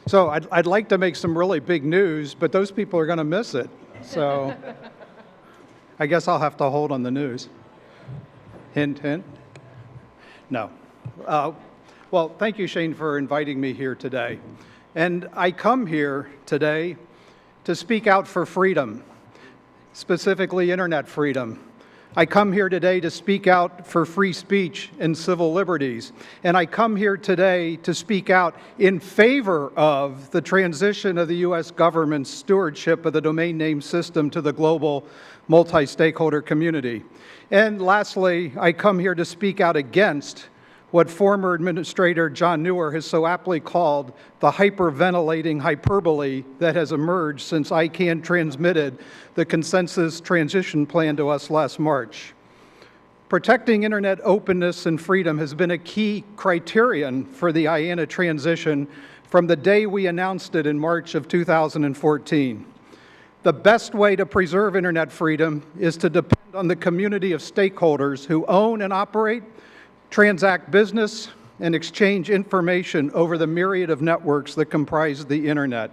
So I'd like to make some really big news, but those people are going to miss it. So I guess I'll have to hold on the news. Hint, hint. No. Well, thank you, Shane, for inviting me here today. And I come here today to speak out for freedom, specifically internet freedom. I come here today to speak out for free speech and civil liberties. And I come here today to speak out in favor of the transition of the U.S. government's stewardship of the domain name system to the global multi-stakeholder community. And lastly, I come here to speak out against what former Administrator John Newer has so aptly called the hyperventilating hyperbole that has emerged since ICANN transmitted the consensus transition plan to us last March. Protecting internet openness and freedom has been a key criterion for the IANA transition from the day we announced it in March of 2014. The best way to preserve internet freedom is to depend on the community of stakeholders who own and operate, transact business, and exchange information over the myriad of networks that comprise the internet.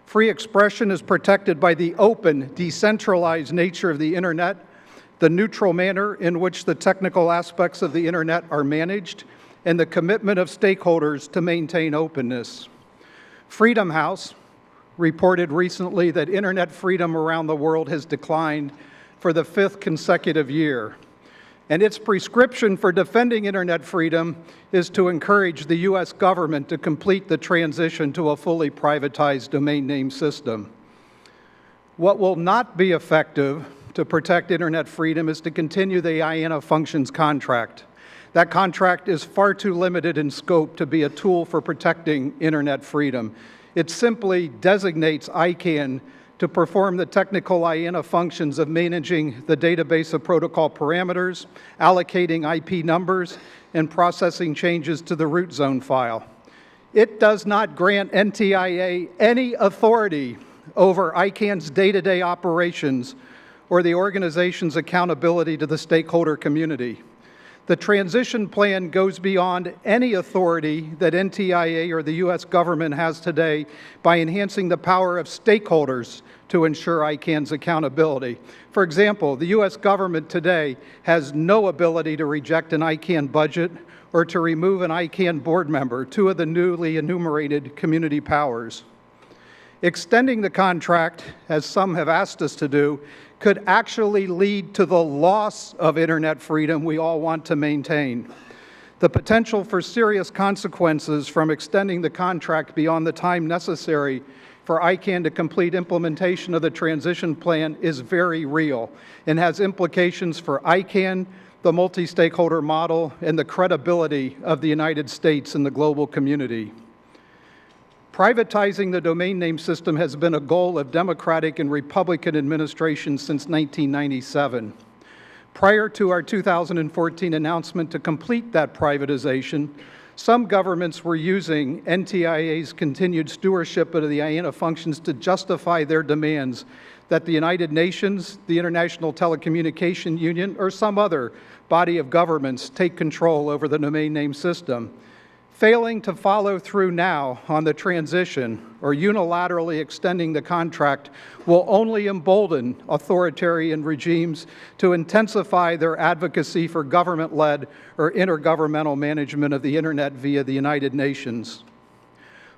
Free expression is protected by the open, decentralized nature of the internet, the neutral manner in which the technical aspects of the internet are managed, and the commitment of stakeholders to maintain openness. Freedom House reported recently that internet freedom around the world has declined for the 5th consecutive year. And its prescription for defending internet freedom is to encourage the U.S. government to complete the transition to a fully privatized domain name system. What will not be effective to protect internet freedom is to continue the IANA functions contract. That contract is far too limited in scope to be a tool for protecting internet freedom. It simply designates ICANN to perform the technical IANA functions of managing the database of protocol parameters, allocating IP numbers, and processing changes to the root zone file. It does not grant NTIA any authority over ICANN's day-to-day operations or the organization's accountability to the stakeholder community. The transition plan goes beyond any authority that NTIA or the U.S. government has today by enhancing the power of stakeholders to ensure ICANN's accountability. For example, the U.S. government today has no ability to reject an ICANN budget or to remove an ICANN board member, two of the newly enumerated community powers. Extending the contract, as some have asked us to do, could actually lead to the loss of internet freedom we all want to maintain. The potential for serious consequences from extending the contract beyond the time necessary for ICANN to complete implementation of the transition plan is very real and has implications for ICANN, the multi-stakeholder model, and the credibility of the United States in the global community. Privatizing the domain name system has been a goal of Democratic and Republican administrations since 1997. Prior to our 2014 announcement to complete that privatization, some governments were using NTIA's continued stewardship of the IANA functions to justify their demands that the United Nations, the International Telecommunication Union, or some other body of governments take control over the domain name system. Failing to follow through now on the transition or unilaterally extending the contract will only embolden authoritarian regimes to intensify their advocacy for government-led or intergovernmental management of the internet via the United Nations.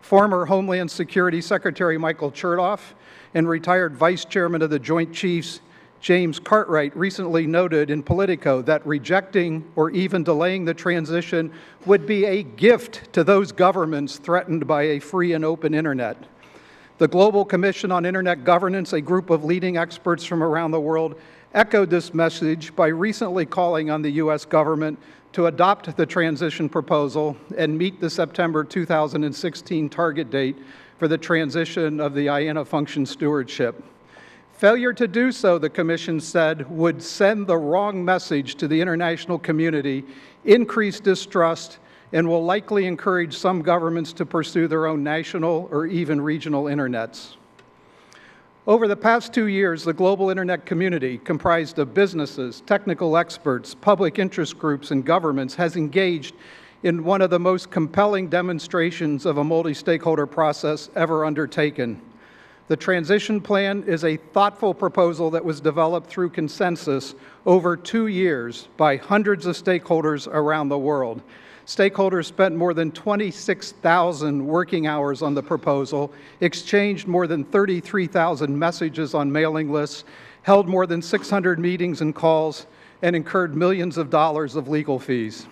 Former Homeland Security Secretary Michael Chertoff and retired Vice Chairman of the Joint Chiefs James Cartwright recently noted in Politico that rejecting or even delaying the transition would be a gift to those governments threatened by a free and open internet. The Global Commission on Internet Governance, a group of leading experts from around the world, echoed this message by recently calling on the U.S. government to adopt the transition proposal and meet the September 2016 target date for the transition of the IANA function stewardship. Failure to do so, the Commission said, would send the wrong message to the international community, increase distrust, and will likely encourage some governments to pursue their own national or even regional internets. Over the past 2 years, the global internet community, comprised of businesses, technical experts, public interest groups, and governments, has engaged in one of the most compelling demonstrations of a multi-stakeholder process ever undertaken. The transition plan is a thoughtful proposal that was developed through consensus over 2 years by hundreds of stakeholders around the world. Stakeholders spent more than 26,000 working hours on the proposal, exchanged more than 33,000 messages on mailing lists, held more than 600 meetings and calls, and incurred millions of dollars of legal fees.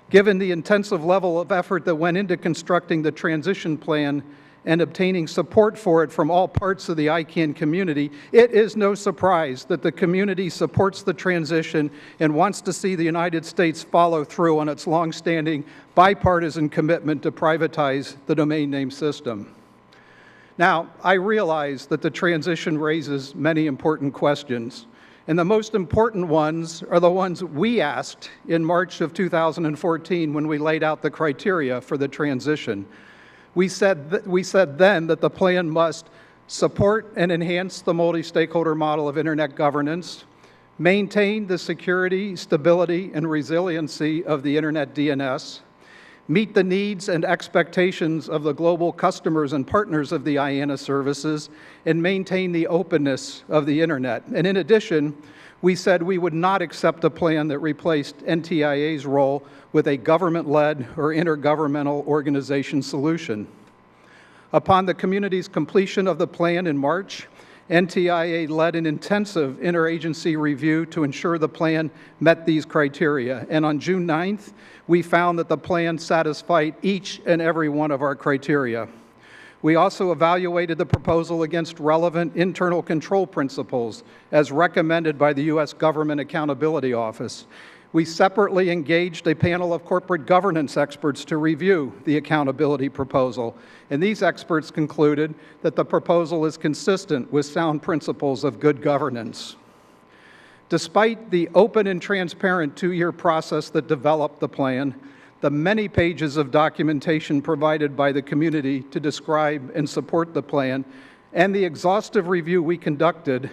Given the intensive level of effort that went into constructing the transition plan and obtaining support for it from all parts of the ICANN community, it is no surprise that the community supports the transition and wants to see the United States follow through on its longstanding bipartisan commitment to privatize the domain name system. Now, I realize that the transition raises many important questions, and the most important ones are the ones we asked in March of 2014 when we laid out the criteria for the transition. We said then that the plan must support and enhance the multi-stakeholder model of Internet governance, maintain the security, stability, and resiliency of the Internet DNS, meet the needs and expectations of the global customers and partners of the IANA services, and maintain the openness of the Internet. And in addition, we said we would not accept a plan that replaced NTIA's role with a government-led or intergovernmental organization solution. Upon the community's completion of the plan in March, NTIA led an intensive interagency review to ensure the plan met these criteria. And on June 9th, we found that the plan satisfied each and every one of our criteria. We also evaluated the proposal against relevant internal control principles as recommended by the U.S. Government Accountability Office. We separately engaged a panel of corporate governance experts to review the accountability proposal, and these experts concluded that the proposal is consistent with sound principles of good governance. Despite the open and transparent 2-year process that developed the plan, the many pages of documentation provided by the community to describe and support the plan, and the exhaustive review we conducted,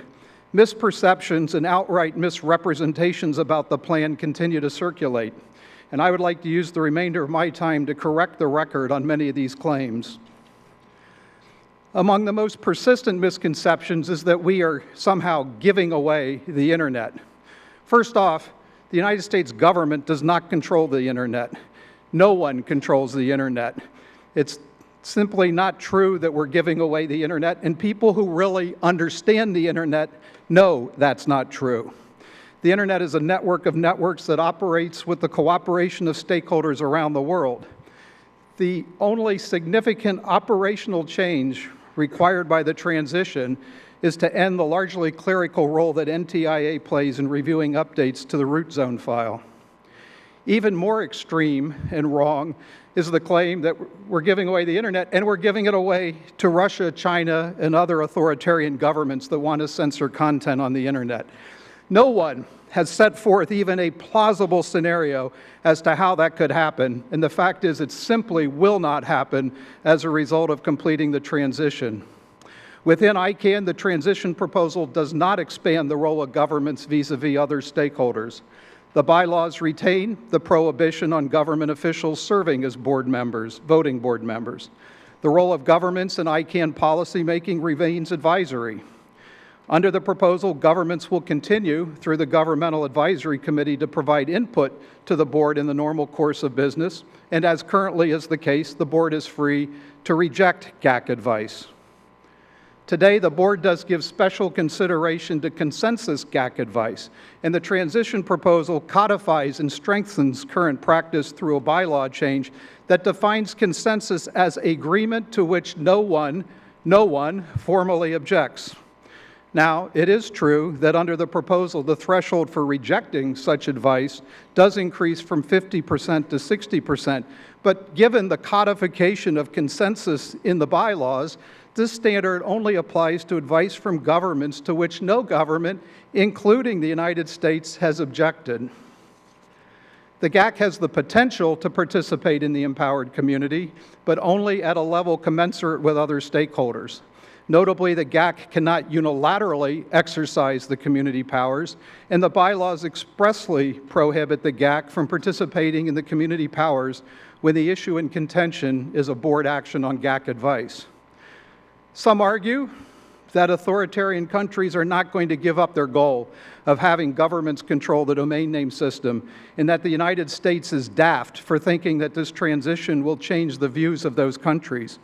misperceptions and outright misrepresentations about the plan continue to circulate. And I would like to use the remainder of my time to correct the record on many of these claims. Among the most persistent misconceptions is that we are somehow giving away the Internet. First off, the United States government does not control the Internet. No one controls the Internet. It's simply not true that we're giving away the Internet, and people who really understand the Internet know that's not true. The Internet is a network of networks that operates with the cooperation of stakeholders around the world. The only significant operational change required by the transition is to end the largely clerical role that NTIA plays in reviewing updates to the root zone file. Even more extreme and wrong is the claim that we're giving away the Internet, and we're giving it away to Russia, China, and other authoritarian governments that want to censor content on the Internet. No one has set forth even a plausible scenario as to how that could happen, and the fact is it simply will not happen as a result of completing the transition. Within ICANN, the transition proposal does not expand the role of governments vis-a-vis other stakeholders. The bylaws retain the prohibition on government officials serving as board members, voting board members. The role of governments in ICANN policymaking remains advisory. Under the proposal, governments will continue through the Governmental Advisory Committee to provide input to the board in the normal course of business, and as currently is the case, the board is free to reject GAC advice. Today, the board does give special consideration to consensus GAC advice, and the transition proposal codifies and strengthens current practice through a bylaw change that defines consensus as agreement to which no one formally objects. Now, it is true that under the proposal, the threshold for rejecting such advice does increase from 50% to 60%, but given the codification of consensus in the bylaws, this standard only applies to advice from governments to which no government, including the United States, has objected. The GAC has the potential to participate in the empowered community, but only at a level commensurate with other stakeholders. Notably, the GAC cannot unilaterally exercise the community powers, and the bylaws expressly prohibit the GAC from participating in the community powers when the issue in contention is a board action on GAC advice. Some argue that authoritarian countries are not going to give up their goal of having governments control the domain name system, and that the United States is daft for thinking that this transition will change the views of those countries.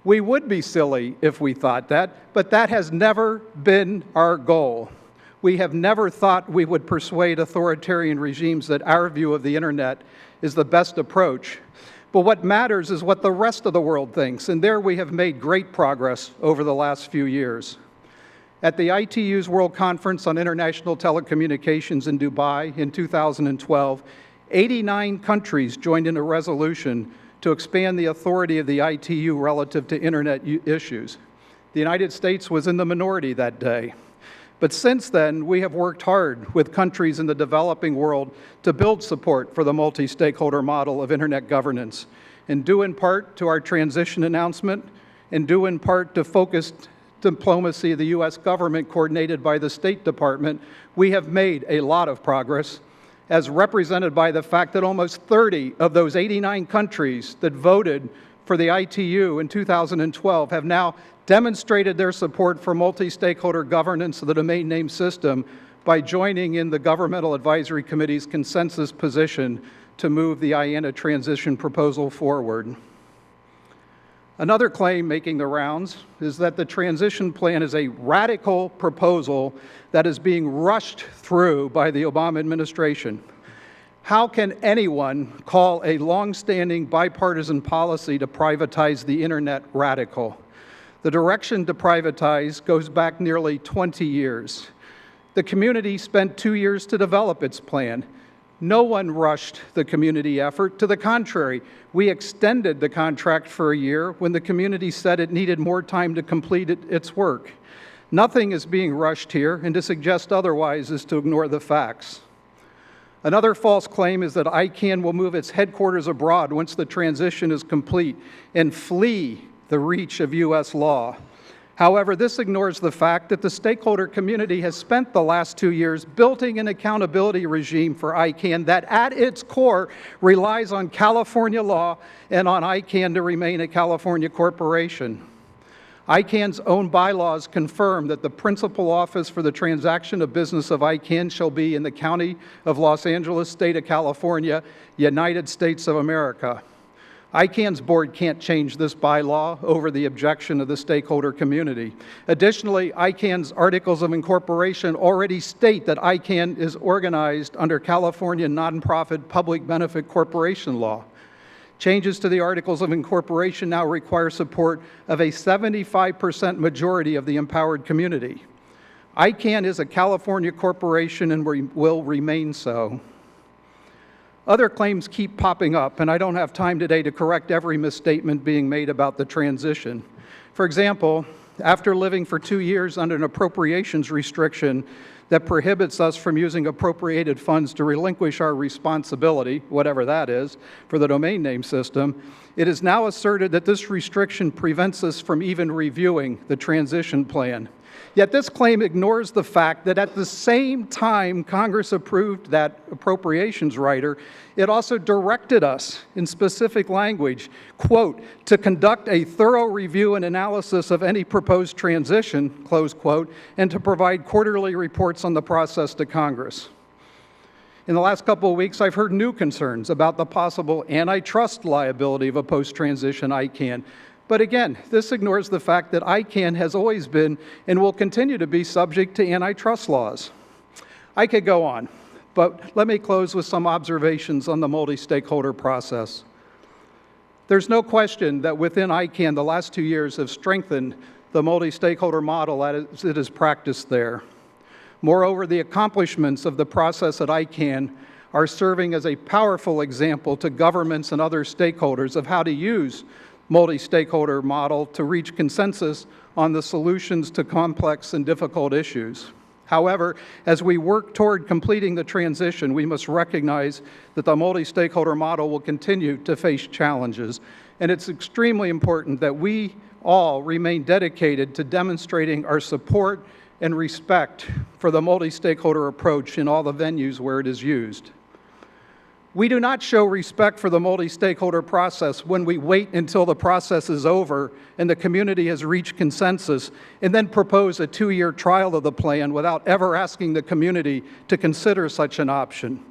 We would be silly if we thought that, but that has never been our goal. We have never thought we would persuade authoritarian regimes that our view of the internet is the best approach. But what matters is what the rest of the world thinks, and there we have made great progress over the last few years. At the ITU's World Conference on International Telecommunications in Dubai in 2012, 89 countries joined in a resolution to expand the authority of the ITU relative to internet issues. The United States was in the minority that day. But since then, we have worked hard with countries in the developing world to build support for the multi-stakeholder model of internet governance, and due in part to our transition announcement, and due in part to focused diplomacy of the U.S. government coordinated by the State Department, we have made a lot of progress, as represented by the fact that almost 30 of those 89 countries that voted for the ITU in 2012 have now demonstrated their support for multi-stakeholder governance of the domain name system by joining in the Governmental Advisory Committee's consensus position to move the IANA transition proposal forward. Another claim making the rounds is that the transition plan is a radical proposal that is being rushed through by the Obama administration. How can anyone call a long-standing bipartisan policy to privatize the internet radical? The direction to privatize goes back nearly 20 years. The community spent 2 years to develop its plan. No one rushed the community effort. To the contrary, we extended the contract for a year when the community said it needed more time to complete its work. Nothing is being rushed here, and to suggest otherwise is to ignore the facts. Another false claim is that ICANN will move its headquarters abroad once the transition is complete and flee the reach of U.S. law. However, this ignores the fact that the stakeholder community has spent the last 2 years building an accountability regime for ICANN that at its core relies on California law and on ICANN to remain a California corporation. ICANN's own bylaws confirm that the principal office for the transaction of business of ICANN shall be in the County of Los Angeles, State of California, United States of America. ICANN's board can't change this bylaw over the objection of the stakeholder community. Additionally, ICANN's articles of incorporation already state that ICANN is organized under California nonprofit public benefit corporation law. Changes to the articles of incorporation now require support of a 75% majority of the empowered community. ICANN is a California corporation and will remain so. Other claims keep popping up, and I don't have time today to correct every misstatement being made about the transition. For example, after living for 2 years under an appropriations restriction that prohibits us from using appropriated funds to relinquish our responsibility, whatever that is, for the domain name system, it is now asserted that this restriction prevents us from even reviewing the transition plan. Yet this claim ignores the fact that at the same time Congress approved that appropriations rider, it also directed us in specific language, quote, to conduct a thorough review and analysis of any proposed transition, close quote, and to provide quarterly reports on the process to Congress. In the last couple of weeks, I've heard new concerns about the possible antitrust liability of a post-transition ICANN. But again, this ignores the fact that ICANN has always been and will continue to be subject to antitrust laws. I could go on, but let me close with some observations on the multi-stakeholder process. There's no question that within ICANN, the last 2 years have strengthened the multi-stakeholder model as it is practiced there. Moreover, the accomplishments of the process at ICANN are serving as a powerful example to governments and other stakeholders of how to use multi-stakeholder model to reach consensus on the solutions to complex and difficult issues. However, as we work toward completing the transition, we must recognize that the multi-stakeholder model will continue to face challenges, and it's extremely important that we all remain dedicated to demonstrating our support and respect for the multi-stakeholder approach in all the venues where it is used. We do not show respect for the multi-stakeholder process when we wait until the process is over and the community has reached consensus and then propose a 2-year trial of the plan without ever asking the community to consider such an option.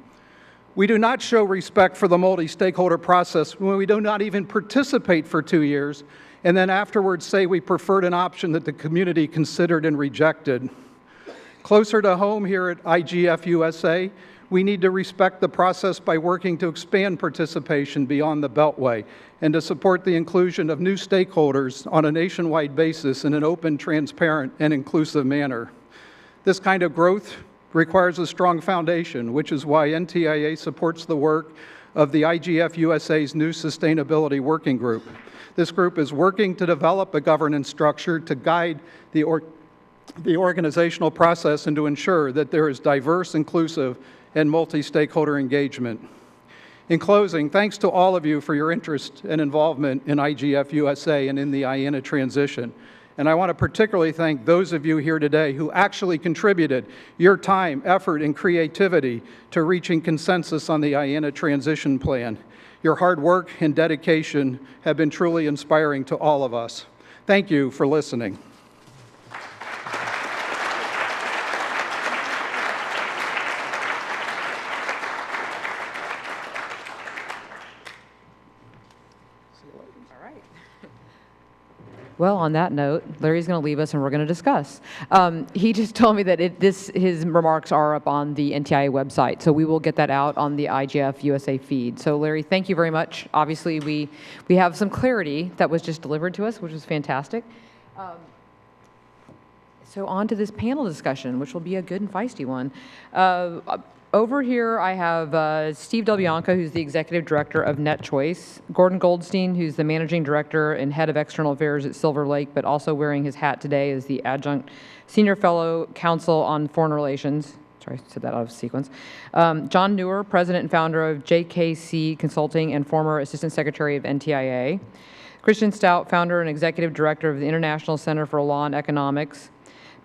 We do not show respect for the multi-stakeholder process when we do not even participate for 2 years and then afterwards say we preferred an option that the community considered and rejected. Closer to home here at IGF USA, we need to respect the process by working to expand participation beyond the Beltway and to support the inclusion of new stakeholders on a nationwide basis in an open, transparent, and inclusive manner. This kind of growth requires a strong foundation, which is why NTIA supports the work of the IGF USA's new Sustainability Working Group. This group is working to develop a governance structure to guide the organizational process and to ensure that there is diverse, inclusive, and multi-stakeholder engagement. In closing, thanks to all of you for your interest and involvement in IGF USA and in the IANA transition. And I want to particularly thank those of you here today who actually contributed your time, effort, and creativity to reaching consensus on the IANA transition plan. Your hard work and dedication have been truly inspiring to all of us. Thank you for listening. Well, on that note, Larry's going to leave us and we're going to discuss. He just told me that his remarks are up on the NTIA website, so we will get that out on the IGF USA feed. So Larry, thank you very much. Obviously, we have some clarity that was just delivered to us, which is fantastic. So on to this panel discussion, which will be a good and feisty one. Over here, I have Steve Del Bianco, who's the Executive Director of NetChoice, Gordon Goldstein, who's the Managing Director and Head of External Affairs at Silver Lake, but also wearing his hat today as the Adjunct Senior Fellow Counsel on Foreign Relations. Sorry, I said that out of sequence. John Newer, President and Founder of JKC Consulting and former Assistant Secretary of NTIA. Christian Stout, Founder and Executive Director of the International Center for Law and Economics.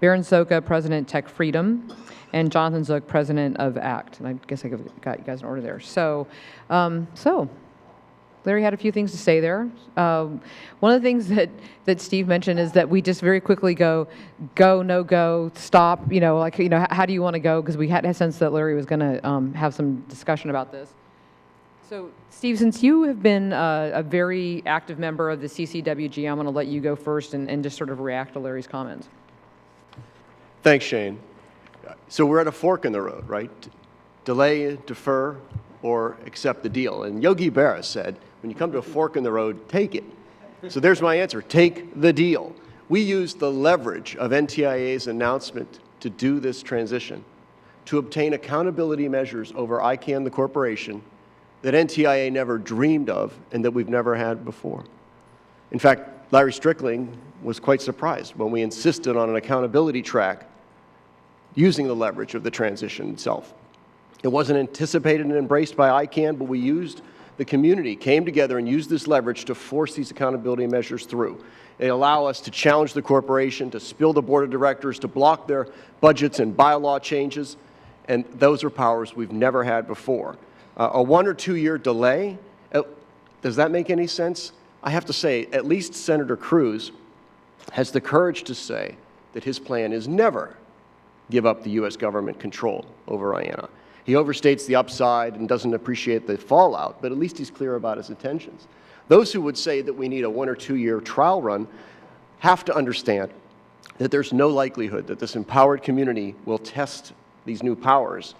Baron Soka, President Tech Freedom. And Jonathan Zook, President of ACT. And I guess I got you guys in order there. So Larry had a few things to say there. One of the things that Steve mentioned is that we just very quickly go, no go, stop, how do you want to go? Because we had a sense that Larry was going to have some discussion about this. So Steve, since you have been a very active member of the CCWG, I'm going to let you go first and just sort of react to Larry's comments. Thanks, Shane. So we're at a fork in the road, right? Delay, defer, or accept the deal. And Yogi Berra said, when you come to a fork in the road, take it. So there's my answer, take the deal. We used the leverage of NTIA's announcement to do this transition, to obtain accountability measures over ICANN, the corporation, that NTIA never dreamed of and that we've never had before. In fact, Larry Strickling was quite surprised when we insisted on an accountability track using the leverage of the transition itself. It wasn't anticipated and embraced by ICANN, but we used, the community came together and used this leverage to force these accountability measures through. They allow us to challenge the corporation, to spill the board of directors, to block their budgets and bylaw changes, and those are powers we've never had before. A 1 or 2 year delay, does that make any sense? I have to say, at least Senator Cruz has the courage to say that his plan is never give up the U.S. government control over IANA. He overstates the upside and doesn't appreciate the fallout, but at least he's clear about his intentions. Those who would say that we need a 1 or 2 year trial run have to understand that there's no likelihood that this empowered community will test these new powers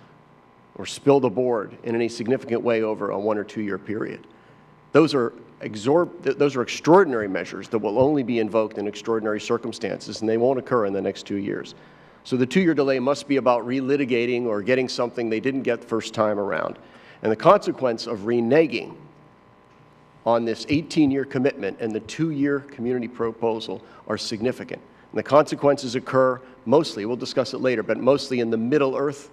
or spill the board in any significant way over a 1 or 2 year period. Those are extraordinary measures that will only be invoked in extraordinary circumstances, and they won't occur in the next 2 years. So the 2 year delay must be about relitigating or getting something they didn't get the first time around. And the consequence of reneging on this 18-year commitment and the 2 year community proposal are significant. And the consequences occur mostly, we'll discuss it later, but mostly in the Middle Earth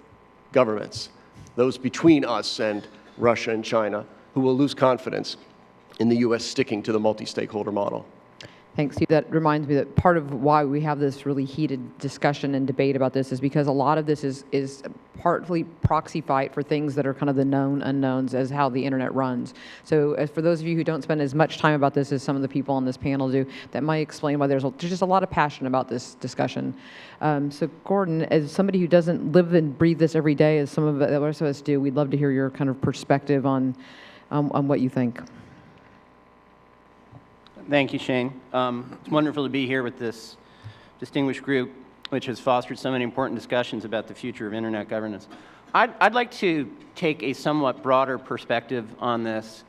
governments, those between us and Russia and China, who will lose confidence in the U.S. sticking to the multi-stakeholder model. Thanks, Steve. That reminds me that part of why we have this really heated discussion and debate about this is because a lot of this is partly proxy fight for things that are kind of the known unknowns as how the internet runs. So as for those of you who don't spend as much time about this as some of the people on this panel do, that might explain why there's just a lot of passion about this discussion. So Gordon, as somebody who doesn't live and breathe this every day, as some of the rest of us do, we'd love to hear your kind of perspective on what you think. Thank you, Shane. It's wonderful to be here with this distinguished group, which has fostered so many important discussions about the future of internet governance. I'd like to take a somewhat broader perspective on this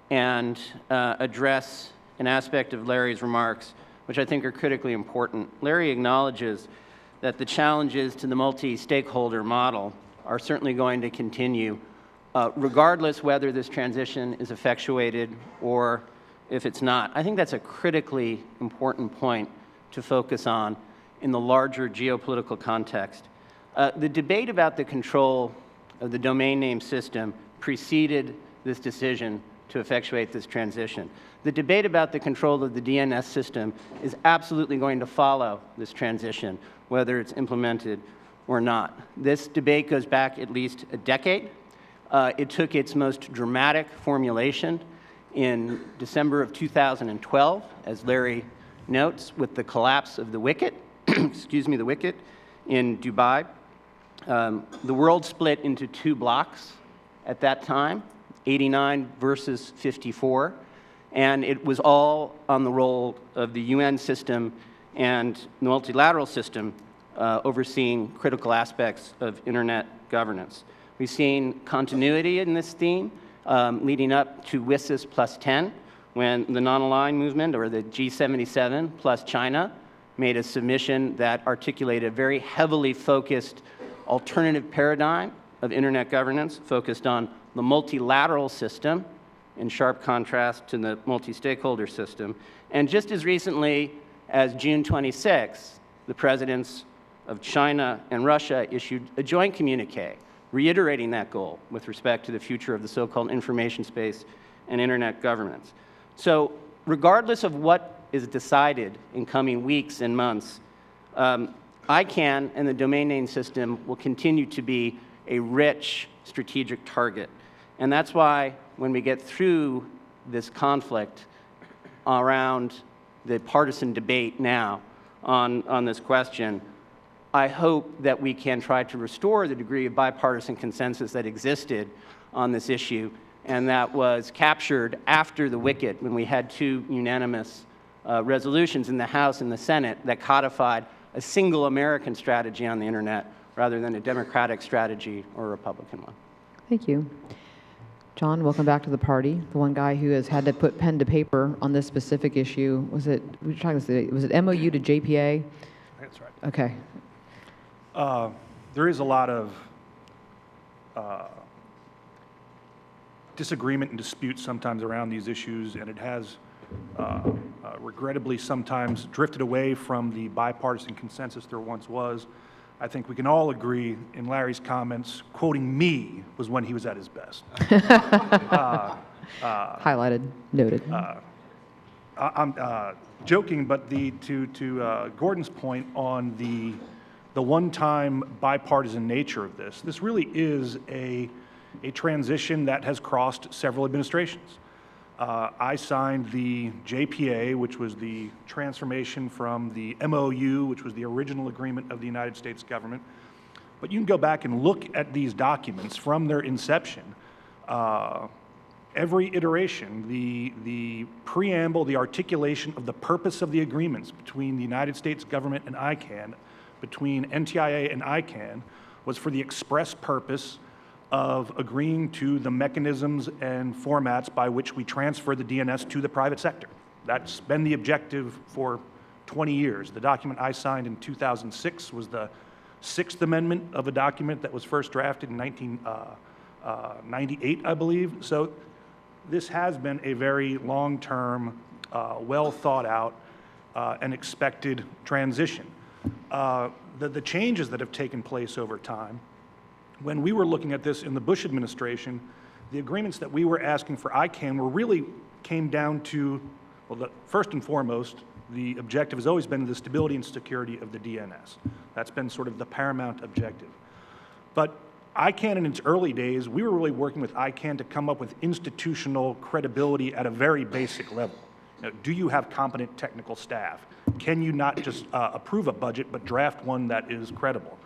and address an aspect of Larry's remarks, which I think are critically important. Larry acknowledges that the challenges to the multi-stakeholder model are certainly going to continue, regardless whether this transition is effectuated or if it's not. I think that's a critically important point to focus on in the larger geopolitical context. The debate about the control of the domain name system preceded this decision to effectuate this transition. The debate about the control of the DNS system is absolutely going to follow this transition, whether it's implemented or not. This debate goes back at least a decade. It took its most dramatic formulation in December of 2012, as Larry notes, with the collapse of the wicket, the wicket in Dubai. The world split into two blocks at that time, 89 versus 54, and it was all on the role of the UN system and the multilateral system overseeing critical aspects of internet governance. We've seen continuity in this theme leading up to WSIS +10, when the non-aligned movement, or the G77 plus China, made a submission that articulated a very heavily focused alternative paradigm of internet governance, focused on the multilateral system, in sharp contrast to the multi-stakeholder system. And just as recently as June 26, the presidents of China and Russia issued a joint communique reiterating that goal with respect to the future of the so-called information space and internet governance. So regardless of what is decided in coming weeks and months, ICANN and the domain name system will continue to be a rich strategic target. And that's why when we get through this conflict around the partisan debate now on this question, I hope that we can try to restore the degree of bipartisan consensus that existed on this issue and that was captured after the wicket when we had two unanimous resolutions in the House and the Senate that codified a single American strategy on the internet rather than a Democratic strategy or a Republican one. Thank you. John, welcome back to the party. The one guy who has had to put pen to paper on this specific issue. Was it MOU to JPA? That's right. Okay. There is a lot of disagreement and dispute sometimes around these issues, and it has regrettably sometimes drifted away from the bipartisan consensus there once was. I think we can all agree in Larry's comments, quoting me was when he was at his best. Highlighted, noted. I'm joking, but to Gordon's point on the one-time bipartisan nature of this really is a transition that has crossed several administrations. I signed the JPA, which was the transformation from the MOU, which was the original agreement of the United States government. But you can go back and look at these documents from their inception. Every iteration, the preamble, the articulation of the purpose of the agreements between the United States government and ICANN, between NTIA and ICANN, was for the express purpose of agreeing to the mechanisms and formats by which we transfer the DNS to the private sector. That's been the objective for 20 years. The document I signed in 2006 was the 6th amendment of a document that was first drafted in 1998, I believe. So this has been a very long-term, well thought out and expected transition. The changes that have taken place over time, when we were looking at this in the Bush administration, the agreements that we were asking for ICANN were really came down to, well, first and foremost, the objective has always been the stability and security of the DNS. That's been sort of the paramount objective. But ICANN in its early days, we were really working with ICANN to come up with institutional credibility at a very basic level. Do you have competent technical staff? Can you not just approve a budget, but draft one that is credible?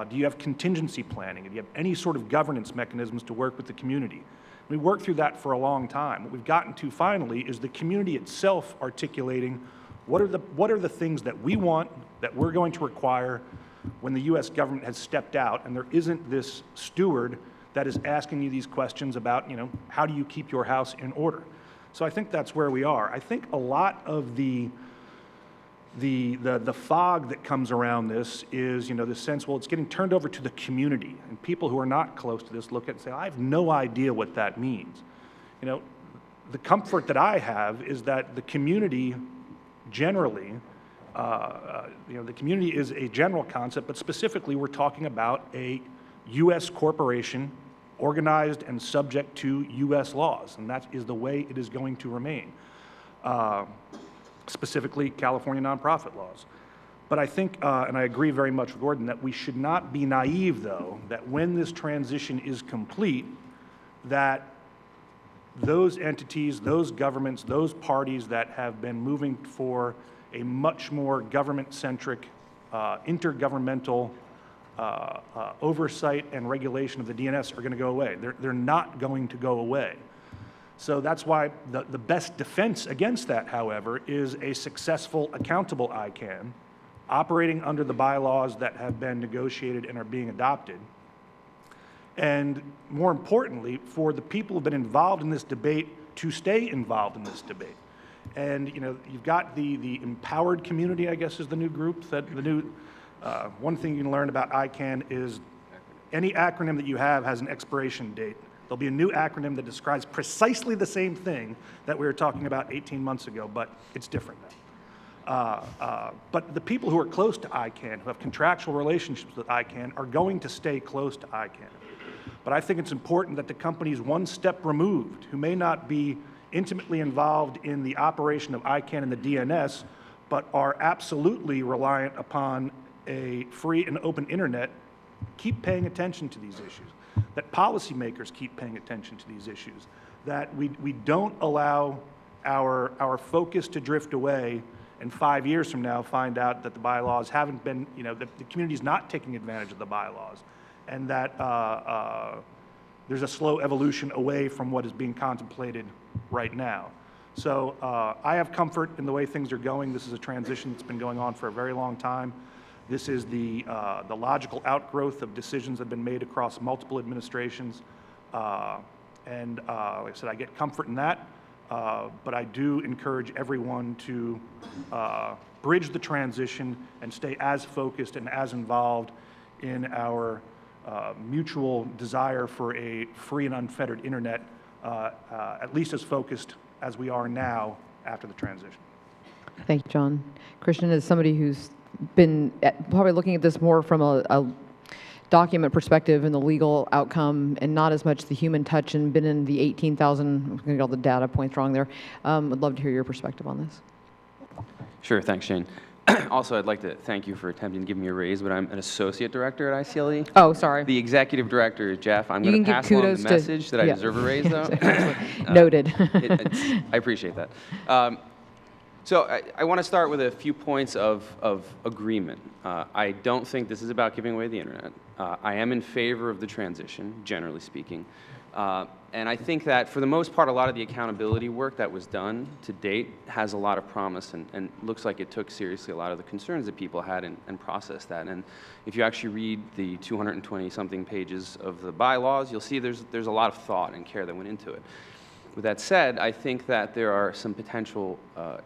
Do you have contingency planning? Do you have any sort of governance mechanisms to work with the community? We worked through that for a long time. What we've gotten to finally is the community itself articulating what are the things that we want, that we're going to require when the U.S. government has stepped out and there isn't this steward that is asking you these questions about, how do you keep your house in order? So I think that's where we are. I think a lot of the fog that comes around this is, the sense, well, it's getting turned over to the community. And people who are not close to this look at it and say, I have no idea what that means. The comfort that I have is that the community generally, the community is a general concept, but specifically we're talking about a U.S. corporation organized and subject to U.S. laws, and that is the way it is going to remain. Specifically California nonprofit laws. But I think, and I agree very much with Gordon, that we should not be naive, though, that when this transition is complete, that those entities, those governments, those parties that have been moving for a much more government-centric, intergovernmental oversight and regulation of the DNS are going to go away. They're not going to go away. So that's why the best defense against that, however, is a successful, accountable ICANN operating under the bylaws that have been negotiated and are being adopted. And more importantly, for the people who have been involved in this debate to stay involved in this debate. And you've got the empowered community, I guess, is the new group. One thing you can learn about ICANN is any acronym that you have has an expiration date. There'll be a new acronym that describes precisely the same thing that we were talking about 18 months ago, but it's different now. But the people who are close to ICANN, who have contractual relationships with ICANN, are going to stay close to ICANN. But I think it's important that the companies one step removed, who may not be intimately involved in the operation of ICANN and the DNS, but are absolutely reliant upon a free and open internet, keep paying attention to these issues, that policymakers keep paying attention to these issues, that we don't allow our focus to drift away and 5 years from now find out that the bylaws haven't been, the community's not taking advantage of the bylaws, and that there's a slow evolution away from what is being contemplated right now. So I have comfort in the way things are going. This is a transition that's been going on for a very long time. This is the logical outgrowth of decisions that have been made across multiple administrations. And like I said, I get comfort in that, but I do encourage everyone to bridge the transition and stay as focused and as involved in our mutual desire for a free and unfettered internet, at least as focused as we are now after the transition. Thank you, John. Christian, as somebody who's been probably looking at this more from a document perspective and the legal outcome and not as much the human touch and been in the 18,000, I'm going to get all the data points wrong there. I'd love to hear your perspective on this. Sure, thanks, Shane. Also, I'd like to thank you for attempting to give me a raise, but I'm an associate director at ICLE. Oh, sorry. The executive director is Jeff. I'm You going can to give pass along kudos the to- message that I yeah. deserve a raise, though. Noted. I appreciate that. So I want to start with a few points of agreement. I don't think this is about giving away the internet. I am in favor of the transition, generally speaking. And I think that for the most part, a lot of the accountability work that was done to date has a lot of promise and looks like it took seriously a lot of the concerns that people had and processed that. And if you actually read the 220-something pages of the bylaws, you'll see there's a lot of thought and care that went into it. With that said, I think that there are some potential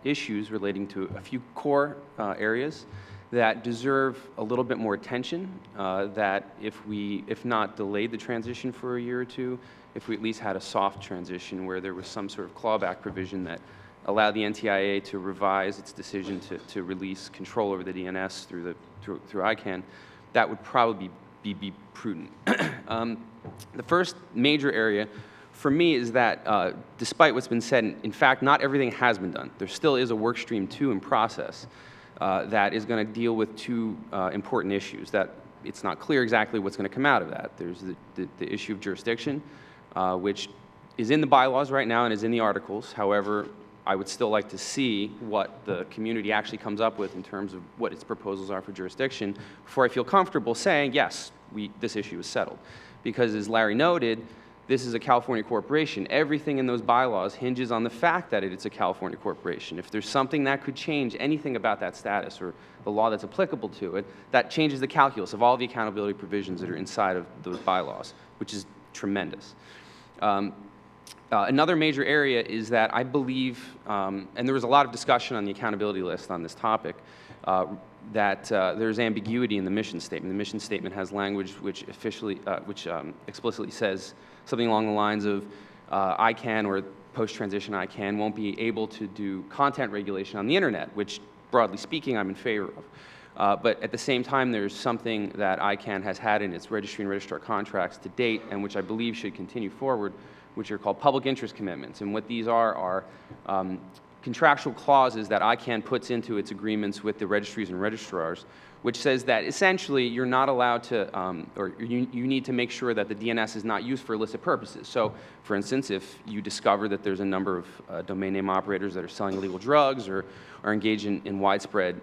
issues relating to a few core areas that deserve a little bit more attention, that if not delayed the transition for a year or two, if we at least had a soft transition where there was some sort of clawback provision that allowed the NTIA to revise its decision to release control over the DNS through ICANN, that would probably be prudent. The first major area for me is that despite what's been said, in fact, not everything has been done. There still is a work stream 2 in process that is going to deal with 2 important issues that it's not clear exactly what's going to come out of that. There's the issue of jurisdiction, which is in the bylaws right now and is in the articles. However, I would still like to see what the community actually comes up with in terms of what its proposals are for jurisdiction before I feel comfortable saying, yes, this issue is settled. Because as Larry noted, this is a California corporation. Everything in those bylaws hinges on the fact that it's a California corporation. If there's something that could change anything about that status or the law that's applicable to it, that changes the calculus of all the accountability provisions that are inside of those bylaws, which is tremendous. Another major area is that I believe, and there was a lot of discussion on the accountability list on this topic, that there's ambiguity in the mission statement. The mission statement has language which explicitly says something along the lines of ICANN or post-transition ICANN won't be able to do content regulation on the internet, which broadly speaking I'm in favor of. But at the same time, there's something that ICANN has had in its registry and registrar contracts to date, and which I believe should continue forward, which are called public interest commitments. And what these are contractual clauses that ICANN puts into its agreements with the registries and registrars, which says that essentially you're not allowed to, or you need to make sure that the DNS is not used for illicit purposes. So, for instance, if you discover that there's a number of domain name operators that are selling illegal drugs or are engaged in widespread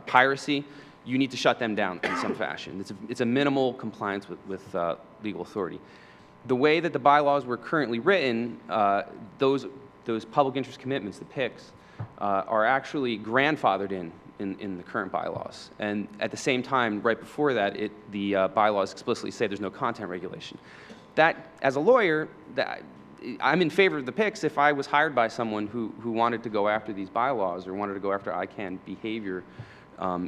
piracy, you need to shut them down in some fashion. It's a minimal compliance with legal authority. The way that the bylaws were currently written, those public interest commitments, the PICs, are actually grandfathered in the current bylaws. And at the same time, right before that, the bylaws explicitly say there's no content regulation. That, as a lawyer, I'm in favor of the PICs if I was hired by someone who wanted to go after these bylaws or wanted to go after ICANN behavior,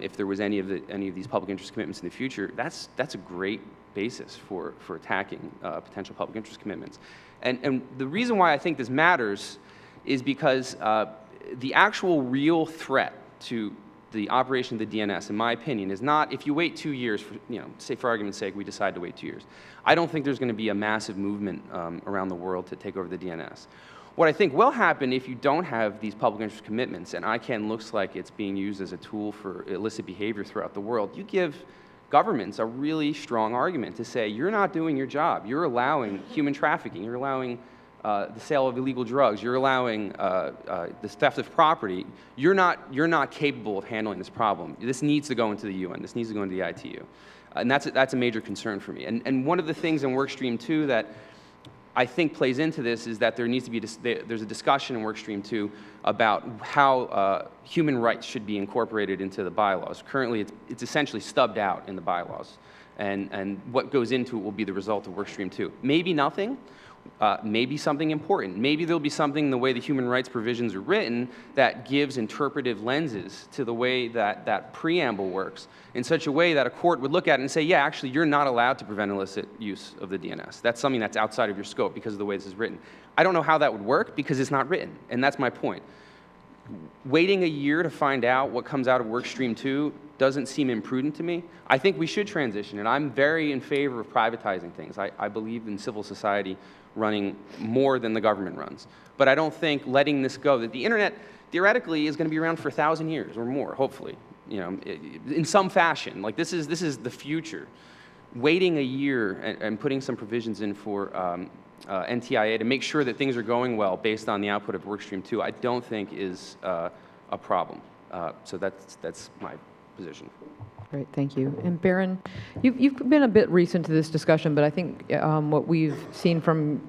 if there was any of these public interest commitments in the future. That's a great basis for attacking potential public interest commitments. And the reason why I think this matters is because the actual real threat to the operation of the DNS, in my opinion, is not if you wait 2 years, say for argument's sake, we decide to wait 2 years. I don't think there's going to be a massive movement around the world to take over the DNS. What I think will happen if you don't have these public interest commitments and ICANN looks like it's being used as a tool for illicit behavior throughout the world, you give governments a really strong argument to say, you're not doing your job. You're allowing human trafficking. You're allowing the sale of illegal drugs. You're allowing the theft of property. You're not capable of handling this problem. This needs to go into the UN. This needs to go into the ITU. And that's a major concern for me. And one of the things in Workstream 2 that I think plays into this is that there needs to be there's a discussion in Workstream 2 about how human rights should be incorporated into the bylaws. Currently, it's essentially stubbed out in the bylaws, and what goes into it will be the result of Workstream 2. Maybe nothing. Maybe something important. Maybe there'll be something in the way the human rights provisions are written that gives interpretive lenses to the way that preamble works in such a way that a court would look at it and say, yeah, actually, you're not allowed to prevent illicit use of the DNS. That's something that's outside of your scope because of the way this is written. I don't know how that would work because it's not written, and that's my point. Waiting a year to find out what comes out of Workstream 2 doesn't seem imprudent to me. I think we should transition, and I'm very in favor of privatizing things. I believe in civil society running more than the government runs. But I don't think letting this go, that the internet theoretically is going to be around for 1,000 years or more, hopefully, in some fashion. Like this is the future. Waiting a year and putting some provisions in for NTIA to make sure that things are going well based on the output of Workstream 2, I don't think is a problem. So that's my position. Great, thank you. And Barron, you've been a bit recent to this discussion, but I think what we've seen from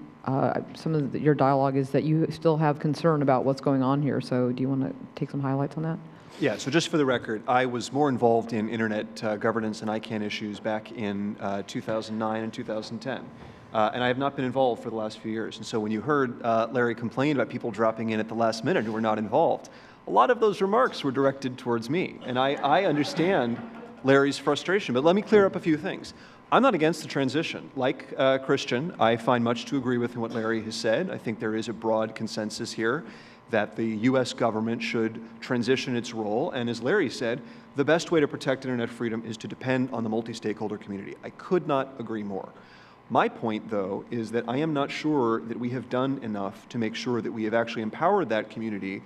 some of your dialogue is that you still have concern about what's going on here. So do you want to take some highlights on that? Yeah, so just for the record, I was more involved in internet governance and ICANN issues back in 2009 and 2010. And I have not been involved for the last few years. And so when you heard Larry complain about people dropping in at the last minute who were not involved, a lot of those remarks were directed towards me. And I understand Larry's frustration, but let me clear up a few things. I'm not against the transition. Like Christian, I find much to agree with what Larry has said. I think there is a broad consensus here that the U.S. government should transition its role. And as Larry said, the best way to protect internet freedom is to depend on the multi-stakeholder community. I could not agree more. My point, though, is that I am not sure that we have done enough to make sure that we have actually empowered that community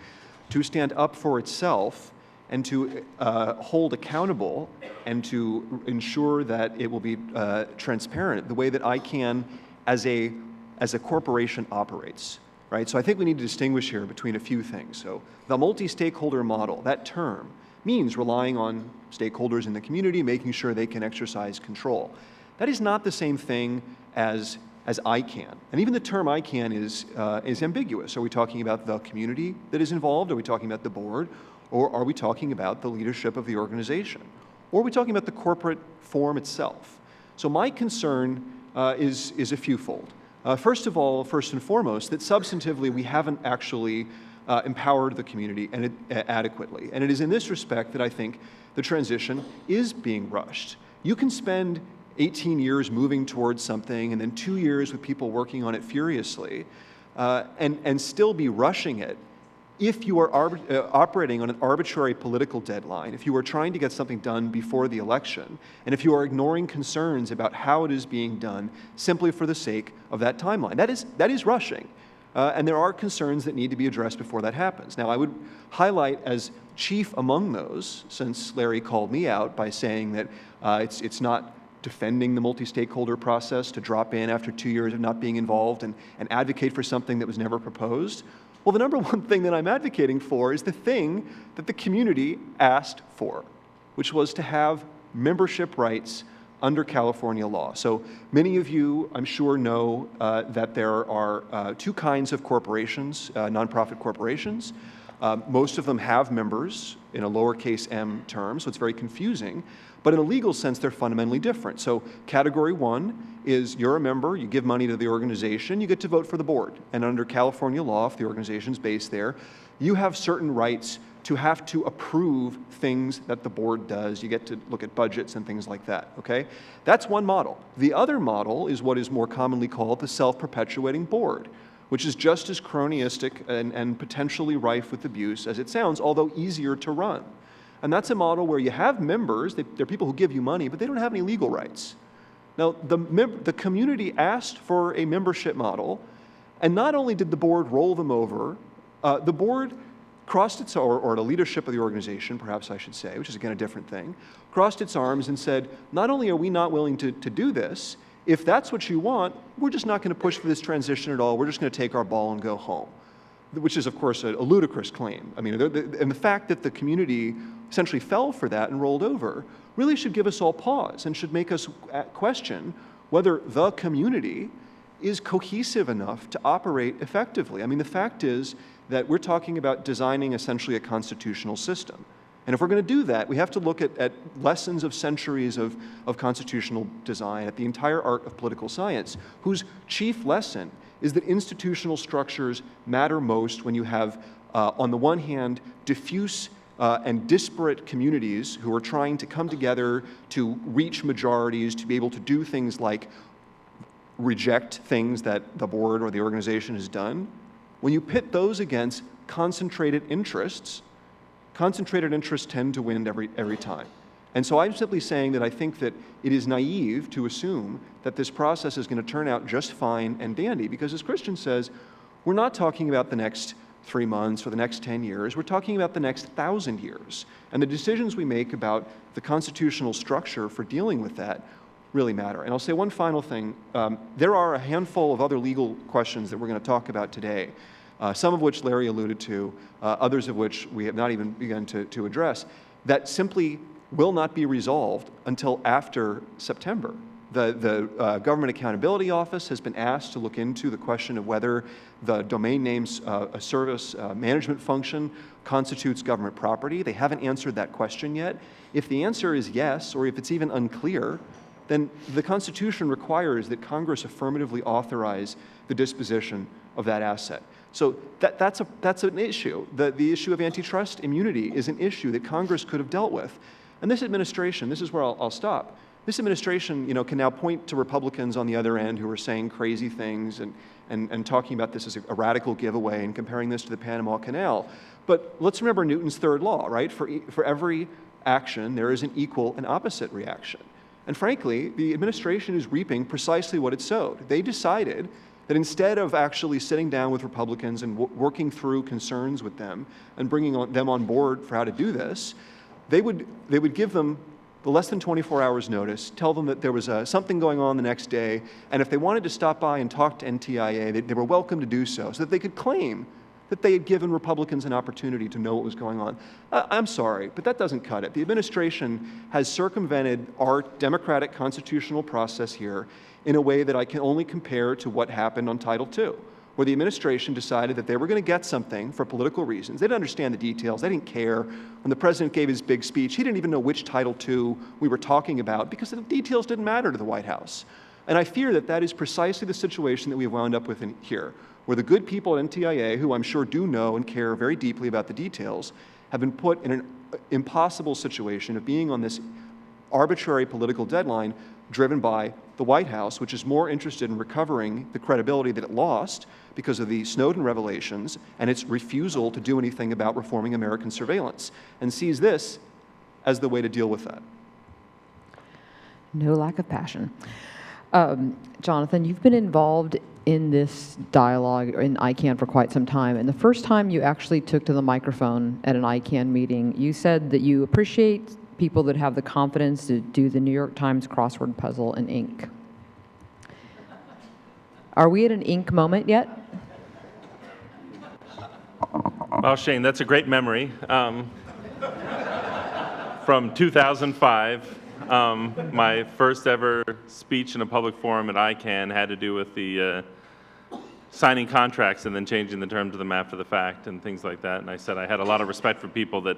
to stand up for itself and to hold accountable and to ensure that it will be transparent the way that ICANN as a corporation operates, right? So I think we need to distinguish here between a few things. So the multi-stakeholder model, that term, means relying on stakeholders in the community, making sure they can exercise control. That is not the same thing as ICANN. And even the term ICANN is ambiguous. Are we talking about the community that is involved? Are we talking about the board? Or are we talking about the leadership of the organization? Or are we talking about the corporate form itself? So my concern is a fewfold. First of all, first and foremost, that substantively we haven't actually empowered the community adequately. And it is in this respect that I think the transition is being rushed. You can spend 18 years moving towards something and then 2 years with people working on it furiously and still be rushing it if you are operating on an arbitrary political deadline, if you are trying to get something done before the election, and if you are ignoring concerns about how it is being done simply for the sake of that timeline. That is rushing. And there are concerns that need to be addressed before that happens. Now, I would highlight as chief among those, since Larry called me out by saying that it's not defending the multi-stakeholder process to drop in after 2 years of not being involved and advocate for something that was never proposed. Well, the number one thing that I'm advocating for is the thing that the community asked for, which was to have membership rights under California law. So many of you, I'm sure, know that there are two kinds of corporations, nonprofit corporations. Most of them have members in a lowercase m term, so it's very confusing. But in a legal sense, they're fundamentally different. So category one is you're a member, you give money to the organization, you get to vote for the board. And under California law, if the organization's based there, you have certain rights to have to approve things that the board does. You get to look at budgets and things like that, okay? That's one model. The other model is what is more commonly called the self-perpetuating board, which is just as cronyistic and potentially rife with abuse as it sounds, although easier to run. And that's a model where you have members, they're people who give you money, but they don't have any legal rights. Now, the community asked for a membership model, and not only did the board roll them over, the board crossed its, or the leadership of the organization, perhaps I should say, which is again a different thing, crossed its arms and said, not only are we not willing to do this, if that's what you want, we're just not going to push for this transition at all. We're just going to take our ball and go home, which is, of course, a ludicrous claim. I mean, and the fact that the community essentially fell for that and rolled over really should give us all pause and should make us question whether the community is cohesive enough to operate effectively. I mean, the fact is that we're talking about designing essentially a constitutional system. And if we're going to do that, we have to look at lessons of centuries of constitutional design, at the entire art of political science, whose chief lesson is that institutional structures matter most when you have, on the one hand, diffuse and disparate communities who are trying to come together to reach majorities, to be able to do things like reject things that the board or the organization has done. When you pit those against concentrated interests tend to win every time. And so I'm simply saying that I think that it is naive to assume that this process is going to turn out just fine and dandy, because as Christian says, we're not talking about the next 3 months or the next 10 years, we're talking about the next 1,000 years. And the decisions we make about the constitutional structure for dealing with that really matter. And I'll say one final thing. There are a handful of other legal questions that we're going to talk about today, some of which Larry alluded to, others of which we have not even begun to address, that simply will not be resolved until after September. The Government Accountability Office has been asked to look into the question of whether the domain names service management function constitutes government property. They haven't answered that question yet. If the answer is yes, or if it's even unclear, then the Constitution requires that Congress affirmatively authorize the disposition of that asset. So that's an issue. The issue of antitrust immunity is an issue that Congress could have dealt with. And this administration, this is where I'll stop, this administration, can now point to Republicans on the other end who are saying crazy things and talking about this as a radical giveaway and comparing this to the Panama Canal. But let's remember Newton's third law, right? For every action, there is an equal and opposite reaction. And frankly, the administration is reaping precisely what it sowed. They decided that instead of actually sitting down with Republicans and working through concerns with them and bringing them on board for how to do this, they would give them the less than 24 hours notice, tell them that there was something going on the next day, and if they wanted to stop by and talk to NTIA, they were welcome to do so that they could claim that they had given Republicans an opportunity to know what was going on. I'm sorry, but that doesn't cut it. The administration has circumvented our democratic constitutional process here in a way that I can only compare to what happened on Title II, where the administration decided that they were going to get something for political reasons. They didn't understand the details. They didn't care. When the president gave his big speech, he didn't even know which Title II we were talking about because the details didn't matter to the White House. And I fear that that is precisely the situation that we have wound up with here, where the good people at NTIA, who I'm sure do know and care very deeply about the details, have been put in an impossible situation of being on this arbitrary political deadline driven by the White House, which is more interested in recovering the credibility that it lost because of the Snowden revelations and its refusal to do anything about reforming American surveillance, and sees this as the way to deal with that. No lack of passion. Jonathan, you've been involved in this dialogue in ICANN for quite some time, and the first time you actually took to the microphone at an ICANN meeting, you said that you appreciate people that have the confidence to do the New York Times crossword puzzle in ink. Are we at an ink moment yet? Well, Shane, that's a great memory. From 2005, my first ever speech in a public forum at ICANN had to do with the signing contracts and then changing the terms of them after the fact and things like that. And I said I had a lot of respect for people that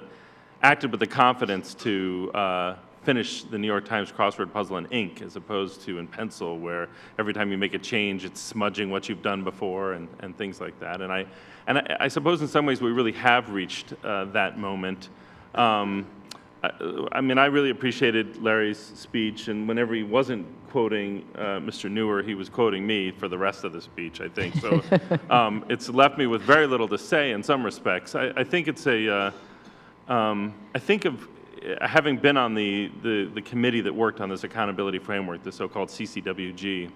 acted with the confidence to finish the New York Times crossword puzzle in ink as opposed to in pencil, where every time you make a change, it's smudging what you've done before and things like that. And I suppose in some ways we really have reached that moment. I mean, I really appreciated Larry's speech, and whenever he wasn't quoting Mr. Newer, he was quoting me for the rest of the speech, I think. So it's left me with very little to say in some respects. I think it's a, I think of having been on the committee that worked on this accountability framework, the so-called CCWG,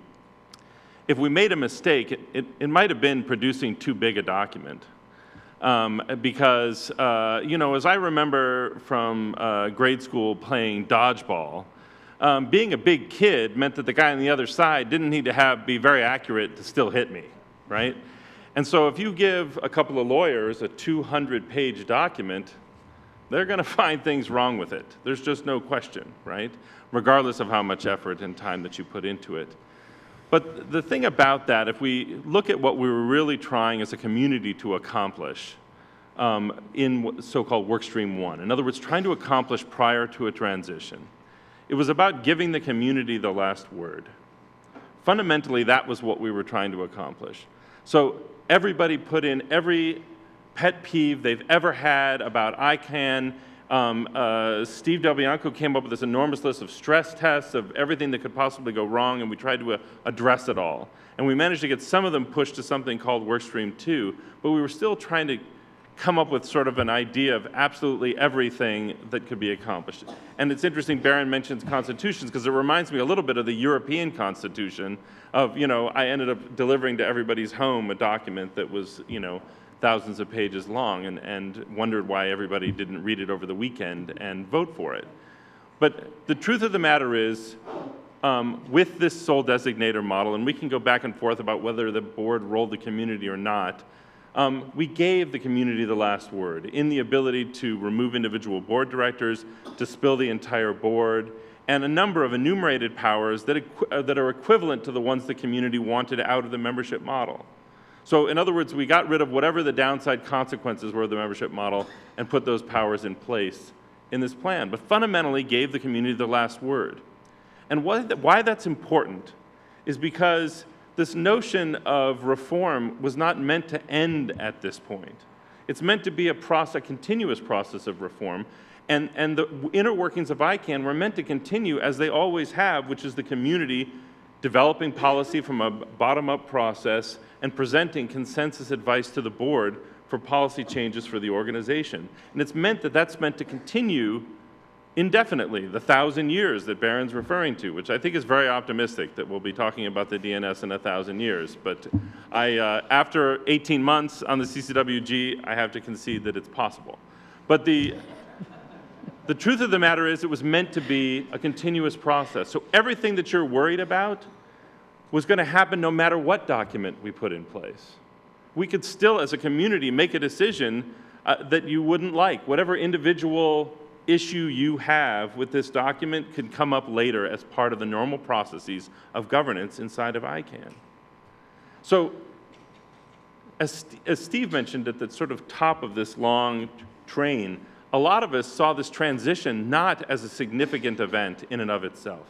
if we made a mistake, it might have been producing too big a document. Because, you know, as I remember from grade school playing dodgeball, being a big kid meant that the guy on the other side didn't need to be very accurate to still hit me, right? And so if you give a couple of lawyers a 200-page document, they're going to find things wrong with it. There's just no question, right? Regardless of how much effort and time that you put into it. But the thing about that, if we look at what we were really trying as a community to accomplish in so-called Workstream 1, in other words, trying to accomplish prior to a transition, it was about giving the community the last word. Fundamentally, that was what we were trying to accomplish. So everybody put in every pet peeve they've ever had about ICANN. Steve Delbianco came up with this enormous list of stress tests of everything that could possibly go wrong, and we tried to address it all. And we managed to get some of them pushed to something called Workstream 2, but we were still trying to come up with sort of an idea of absolutely everything that could be accomplished. And it's interesting, Barron mentions constitutions, because it reminds me a little bit of the European Constitution of, you know, I ended up delivering to everybody's home a document that was, you know, thousands of pages long, and wondered why everybody didn't read it over the weekend and vote for it. But the truth of the matter is, with this sole designator model, and we can go back and forth about whether the board rolled the community or not, we gave the community the last word in the ability to remove individual board directors, to spill the entire board, and a number of enumerated powers that are equivalent to the ones the community wanted out of the membership model. So in other words, we got rid of whatever the downside consequences were of the membership model and put those powers in place in this plan, but fundamentally gave the community the last word. And why that's important is because this notion of reform was not meant to end at this point. It's meant to be a continuous process of reform, and the inner workings of ICANN were meant to continue as they always have, which is the community developing policy from a bottom-up process and presenting consensus advice to the board for policy changes for the organization. And it's meant that that's meant to continue indefinitely, the 1,000 years that Barron's referring to, which I think is very optimistic that we'll be talking about the DNS in 1,000 years. But after 18 months on the CCWG, I have to concede that it's possible. But the truth of the matter is it was meant to be a continuous process. So everything that you're worried about was going to happen no matter what document we put in place. We could still, as a community, make a decision that you wouldn't like. Whatever individual issue you have with this document could come up later as part of the normal processes of governance inside of ICANN. So, as Steve mentioned at the sort of top of this long train, a lot of us saw this transition not as a significant event in and of itself.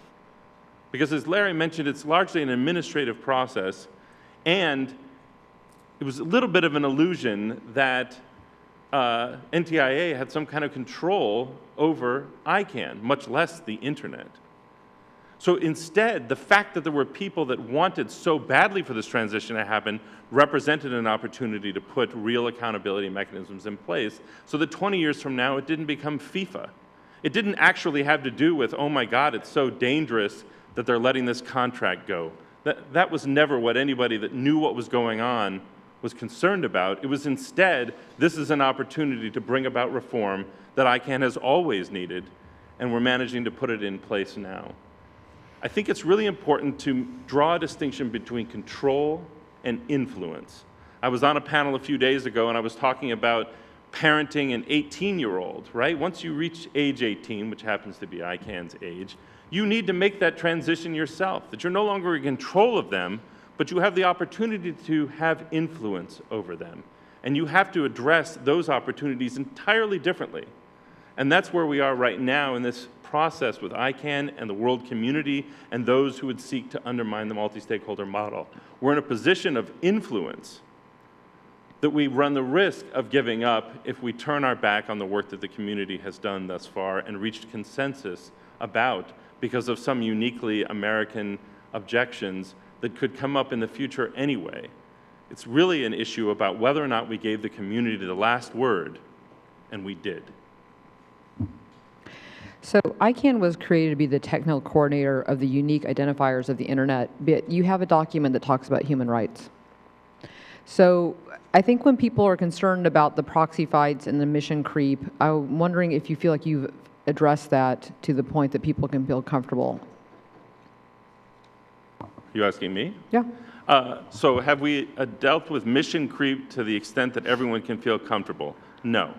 Because as Larry mentioned, it's largely an administrative process, and it was a little bit of an illusion that NTIA had some kind of control over ICANN, much less the internet. So instead, the fact that there were people that wanted so badly for this transition to happen represented an opportunity to put real accountability mechanisms in place so that 20 years from now, it didn't become FIFA. It didn't actually have to do with, oh my God, it's so dangerous that they're letting this contract go. That was never what anybody that knew what was going on was concerned about. It was instead, this is an opportunity to bring about reform that ICANN has always needed, and we're managing to put it in place now. I think it's really important to draw a distinction between control and influence. I was on a panel a few days ago, and I was talking about parenting an 18-year-old, right? Once you reach age 18, which happens to be ICANN's age, you need to make that transition yourself, that you're no longer in control of them, but you have the opportunity to have influence over them. And you have to address those opportunities entirely differently. And that's where we are right now in this process with ICANN and the world community and those who would seek to undermine the multi-stakeholder model. We're in a position of influence that we run the risk of giving up if we turn our back on the work that the community has done thus far and reached consensus about because of some uniquely American objections that could come up in the future anyway. It's really an issue about whether or not we gave the community the last word, and we did. So ICANN was created to be the technical coordinator of the unique identifiers of the internet, but you have a document that talks about human rights. So I think when people are concerned about the proxy fights and the mission creep, I'm wondering if you feel like you've addressed that to the point that people can feel comfortable. You asking me? Yeah. So have we dealt with mission creep to the extent that everyone can feel comfortable? No.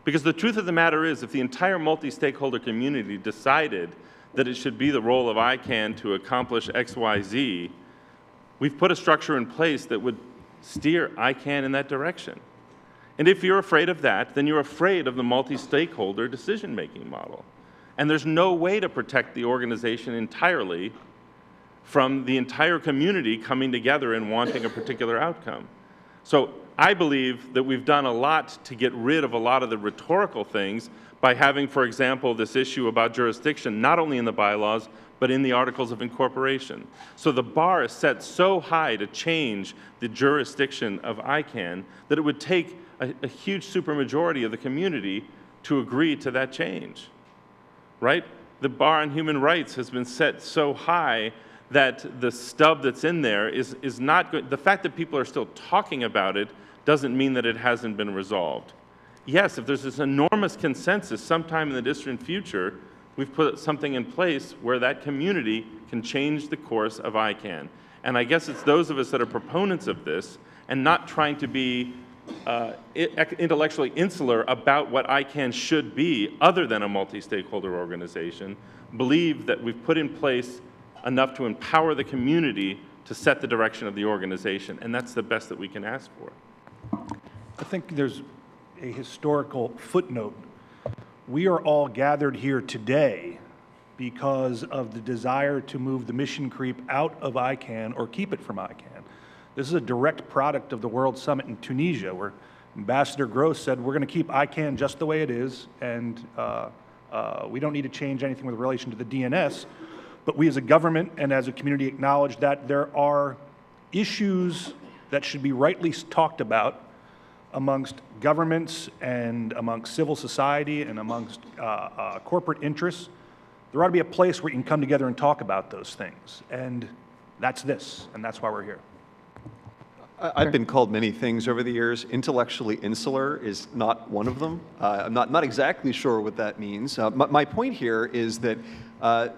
Because the truth of the matter is, if the entire multi-stakeholder community decided that it should be the role of ICANN to accomplish X, Y, Z, we've put a structure in place that would steer ICANN in that direction. And if you're afraid of that, then you're afraid of the multi-stakeholder decision-making model. And there's no way to protect the organization entirely from the entire community coming together and wanting a particular outcome. So I believe that we've done a lot to get rid of a lot of the rhetorical things by having, for example, this issue about jurisdiction, not only in the bylaws, but in the Articles of Incorporation. So the bar is set so high to change the jurisdiction of ICANN that it would take a huge supermajority of the community to agree to that change, right? The bar on human rights has been set so high that the stub that's in there is not good. The fact that people are still talking about it doesn't mean that it hasn't been resolved. Yes, if there's this enormous consensus sometime in the distant future, we've put something in place where that community can change the course of ICANN. And I guess it's those of us that are proponents of this and not trying to be intellectually insular about what ICANN should be other than a multi-stakeholder organization, believe that we've put in place enough to empower the community to set the direction of the organization, and that's the best that we can ask for. I think there's a historical footnote. We are all gathered here today because of the desire to move the mission creep out of ICANN or keep it from ICANN. This is a direct product of the World Summit in Tunisia, where Ambassador Gross said, we're going to keep ICANN just the way it is, and we don't need to change anything with relation to the DNS. But we as a government and as a community acknowledge that there are issues that should be rightly talked about amongst governments and amongst civil society and amongst corporate interests, there ought to be a place where you can come together and talk about those things. And that's this, and that's why we're here. I've been called many things over the years. Intellectually insular is not one of them. I'm not exactly sure what that means. My point here is that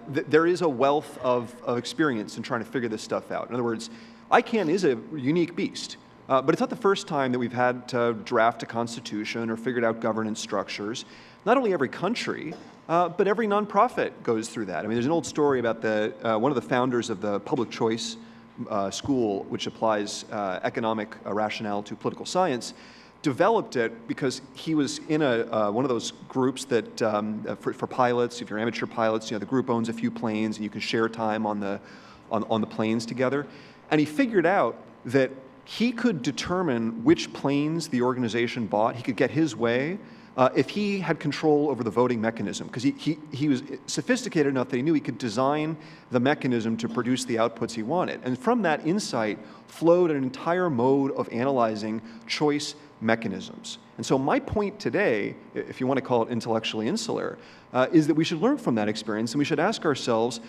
there is a wealth of experience in trying to figure this stuff out. In other words, ICANN is a unique beast, but it's not the first time that we've had to draft a constitution or figured out governance structures. Not only every country, but every nonprofit goes through that. I mean, there's an old story about one of the founders of the public choice school, which applies economic rationale to political science, developed it because he was in one of those groups that, for pilots, if you're amateur pilots, the group owns a few planes and you can share time on the planes together. And he figured out that he could determine which planes the organization bought. He could get his way if he had control over the voting mechanism, because he was sophisticated enough that he knew he could design the mechanism to produce the outputs he wanted. And from that insight flowed an entire mode of analyzing choice mechanisms. And so my point today, if you want to call it intellectually insular, is that we should learn from that experience and we should ask ourselves,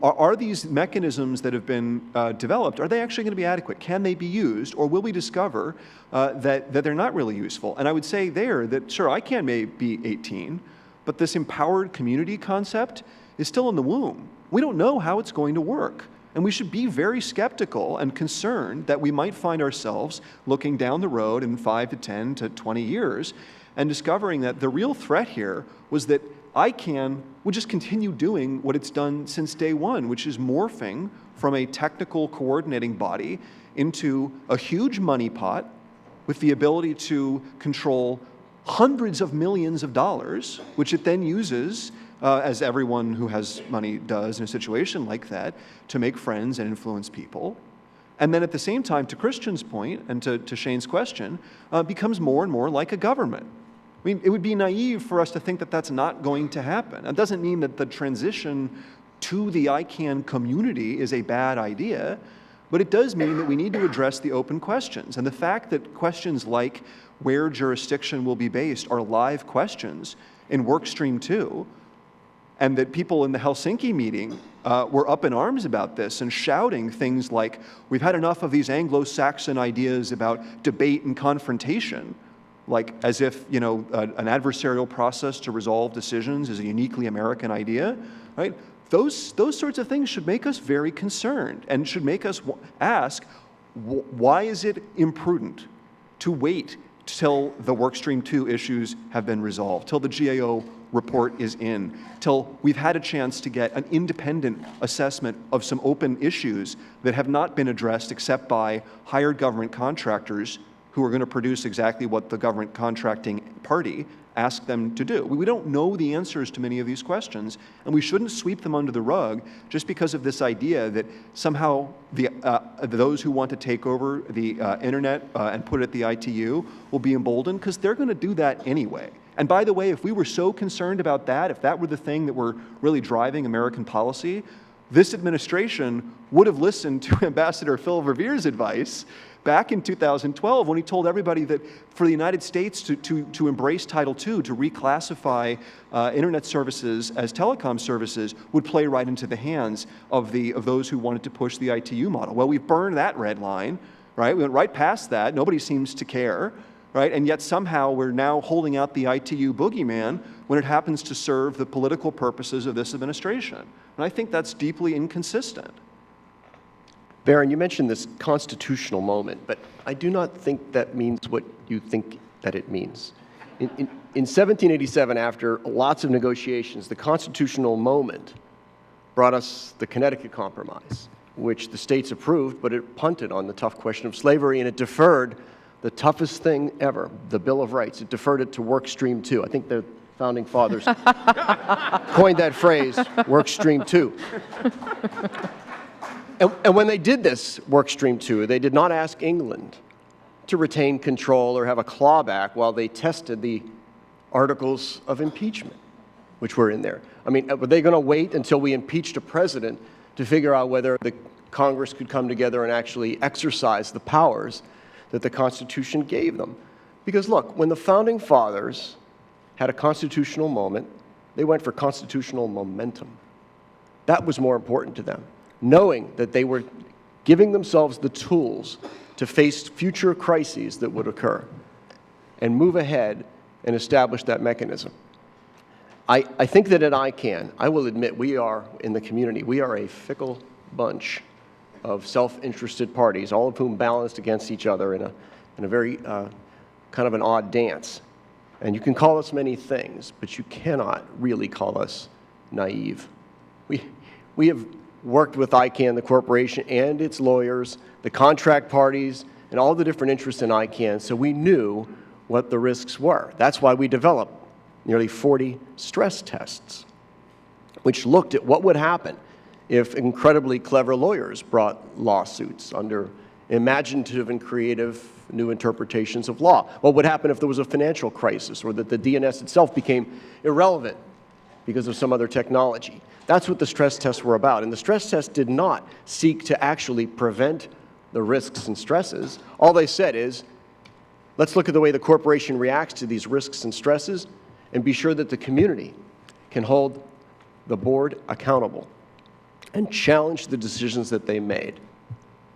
are these mechanisms that have been developed, are they actually going to be adequate? Can they be used? Or will we discover that they're not really useful? And I would say there that, sure, ICANN may be 18, but this empowered community concept is still in the womb. We don't know how it's going to work. And we should be very skeptical and concerned that we might find ourselves looking down the road in 5 to 10 to 20 years and discovering that the real threat here was that ICANN would just continue doing what it's done since day one, which is morphing from a technical coordinating body into a huge money pot with the ability to control hundreds of millions of dollars, which it then uses as everyone who has money does in a situation like that, to make friends and influence people. And then at the same time, to Christian's point and to Shane's question, becomes more and more like a government. I mean, it would be naive for us to think that that's not going to happen. That doesn't mean that the transition to the ICANN community is a bad idea, but it does mean that we need to address the open questions. And the fact that questions like where jurisdiction will be based are live questions in Workstream 2, and that people in the Helsinki meeting were up in arms about this and shouting things like, we've had enough of these Anglo-Saxon ideas about debate and confrontation, like as if an adversarial process to resolve decisions is a uniquely American idea, right? Those sorts of things should make us very concerned and should make us ask, why is it imprudent to wait till the Workstream 2 issues have been resolved, till the GAO report is in, till we've had a chance to get an independent assessment of some open issues that have not been addressed except by hired government contractors who are going to produce exactly what the government contracting party asked them to do. We don't know the answers to many of these questions, and we shouldn't sweep them under the rug just because of this idea that somehow those who want to take over the internet and put it at the ITU will be emboldened, because they're going to do that anyway. And by the way, if we were so concerned about that, if that were the thing that were really driving American policy, this administration would have listened to Ambassador Phil Revere's advice back in 2012 when he told everybody that for the United States to embrace Title II, to reclassify internet services as telecom services, would play right into the hands of those who wanted to push the ITU model. Well, we've burned that red line, right? We went right past that. Nobody seems to care. Right? And yet somehow we're now holding out the ITU boogeyman when it happens to serve the political purposes of this administration. And I think that's deeply inconsistent. Baron, you mentioned this constitutional moment, but I do not think that means what you think that it means. In 1787, after lots of negotiations, the constitutional moment brought us the Connecticut Compromise, which the states approved, but it punted on the tough question of slavery, and it deferred the toughest thing ever, the Bill of Rights. It deferred it to Workstream 2. I think the Founding Fathers coined that phrase, Workstream 2. And when they did this, Workstream 2, they did not ask England to retain control or have a clawback while they tested the articles of impeachment, which were in there. I mean, were they going to wait until we impeached a president to figure out whether the Congress could come together and actually exercise the powers that the Constitution gave them? Because look, when the Founding Fathers had a constitutional moment, they went for constitutional momentum. That was more important to them, knowing that they were giving themselves the tools to face future crises that would occur and move ahead and establish that mechanism. I think that at ICANN, I will admit, we are, in the community, we are a fickle bunch of self-interested parties, all of whom balanced against each other in a very kind of an odd dance. And you can call us many things, but you cannot really call us naive. We have worked with ICANN, the corporation, and its lawyers, the contract parties, and all the different interests in ICANN, so we knew what the risks were. That's why we developed nearly 40 stress tests, which looked at what would happen if incredibly clever lawyers brought lawsuits under imaginative and creative new interpretations of law. What would happen if there was a financial crisis or that the DNS itself became irrelevant because of some other technology? That's what the stress tests were about. And the stress tests did not seek to actually prevent the risks and stresses. All they said is, let's look at the way the corporation reacts to these risks and stresses and be sure that the community can hold the board accountable and challenge the decisions that they made.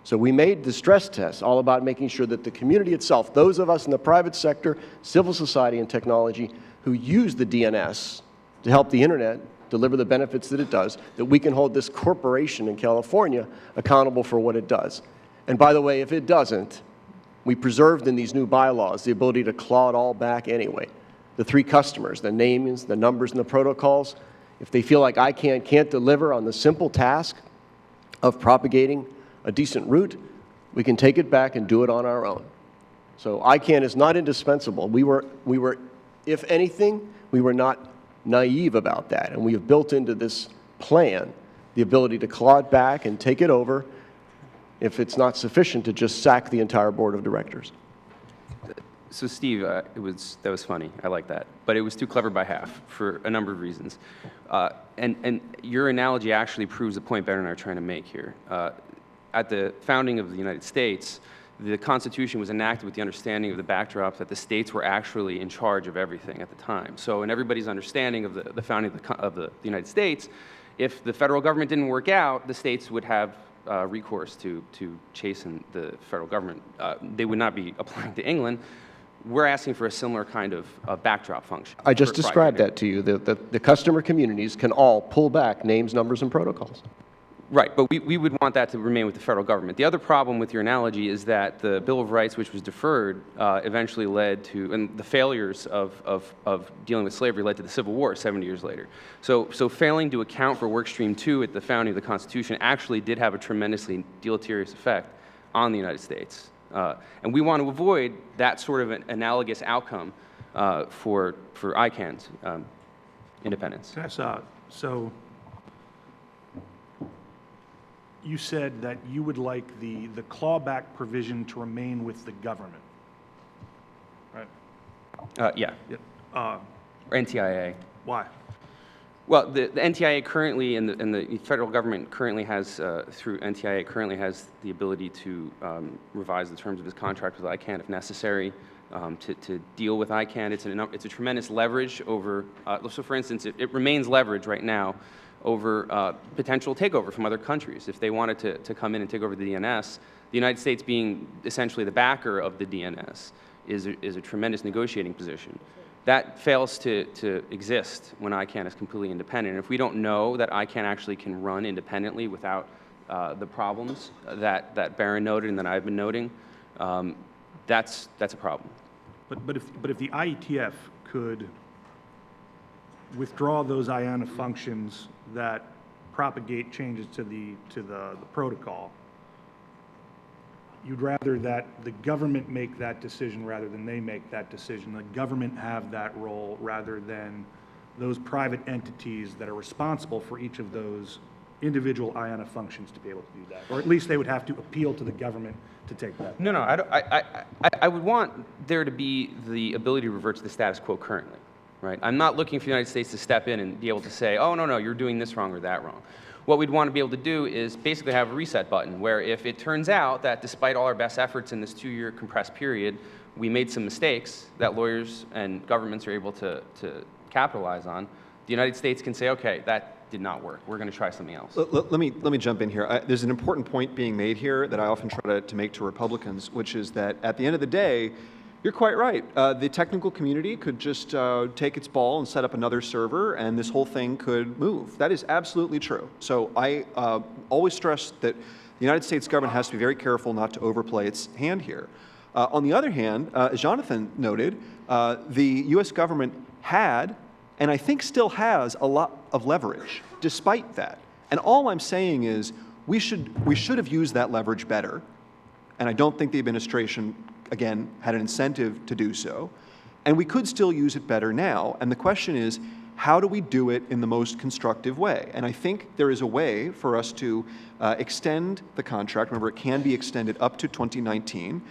So we made the stress tests all about making sure that the community itself, those of us in the private sector, civil society, and technology who use the DNS to help the internet deliver the benefits that it does, that we can hold this corporation in California accountable for what it does. And by the way, if it doesn't, we preserved in these new bylaws the ability to claw it all back anyway. The three customers, the names, the numbers, and the protocols, if they feel like ICANN can't deliver on the simple task of propagating a decent route, we can take it back and do it on our own. So ICANN is not indispensable. We were, if anything, we were not naive about that. And we have built into this plan the ability to claw it back and take it over if it's not sufficient to just sack the entire board of directors. So Steve, that was funny. I like that. But it was too clever by half for a number of reasons. And your analogy actually proves the point Bear and I are trying to make here. At the founding of the United States, the Constitution was enacted with the understanding of the backdrop that the states were actually in charge of everything at the time. So in everybody's understanding of the founding of the United States, if the federal government didn't work out, the states would have recourse to chasten the federal government. They would not be applying to England. We're asking for a similar kind of backdrop function. I just described that to you. The customer communities can all pull back names, numbers, and protocols. Right, but we would want that to remain with the federal government. The other problem with your analogy is that the Bill of Rights, which was deferred, eventually led to, and the failures of dealing with slavery led to the Civil War 70 years later. So failing to account for Work Stream 2 at the founding of the Constitution actually did have a tremendously deleterious effect on the United States. And we want to avoid that sort of an analogous outcome for ICANN's independence. So you said that you would like the clawback provision to remain with the government, right? Yeah. Or NTIA. why? Well, the NTIA currently, and the federal government currently has, through NTIA, currently has the ability to revise the terms of its contract with ICANN if necessary, to deal with ICANN. It's a tremendous leverage over, so for instance, it remains leverage right now over potential takeover from other countries. If they wanted to come in and take over the DNS, the United States being essentially the backer of the DNS is a tremendous negotiating position. That fails to exist when ICANN is completely independent. And if we don't know that ICANN actually can run independently without the problems that Barron noted and that I've been noting, that's a problem. But if the IETF could withdraw those IANA functions that propagate changes to the protocol, you'd rather that the government make that decision rather than they make that decision. The government have that role rather than those private entities that are responsible for each of those individual IANA functions to be able to do that. Or at least they would have to appeal to the government to take that. No, I would want there to be the ability to revert to the status quo currently, right? I'm not looking for the United States to step in and be able to say, oh, no, you're doing this wrong or that wrong. What we'd want to be able to do is basically have a reset button where if it turns out that despite all our best efforts in this 2-year compressed period, we made some mistakes that lawyers and governments are able to capitalize on, the United States can say, okay, that did not work. We're going to try something else. Let me jump in here. There's an important point being made here that I often try to make to Republicans, which is that at the end of the day, you're quite right. The technical community could just take its ball and set up another server, and this whole thing could move. That is absolutely true. So I always stress that the United States government has to be very careful not to overplay its hand here. On the other hand, as Jonathan noted, the U.S. government had, and I think still has, a lot of leverage despite that. And all I'm saying is we should have used that leverage better, and I don't think the administration, again, had an incentive to do so. And we could still use it better now. And the question is, how do we do it in the most constructive way? And I think there is a way for us to extend the contract. Remember, it can be extended up to 2019.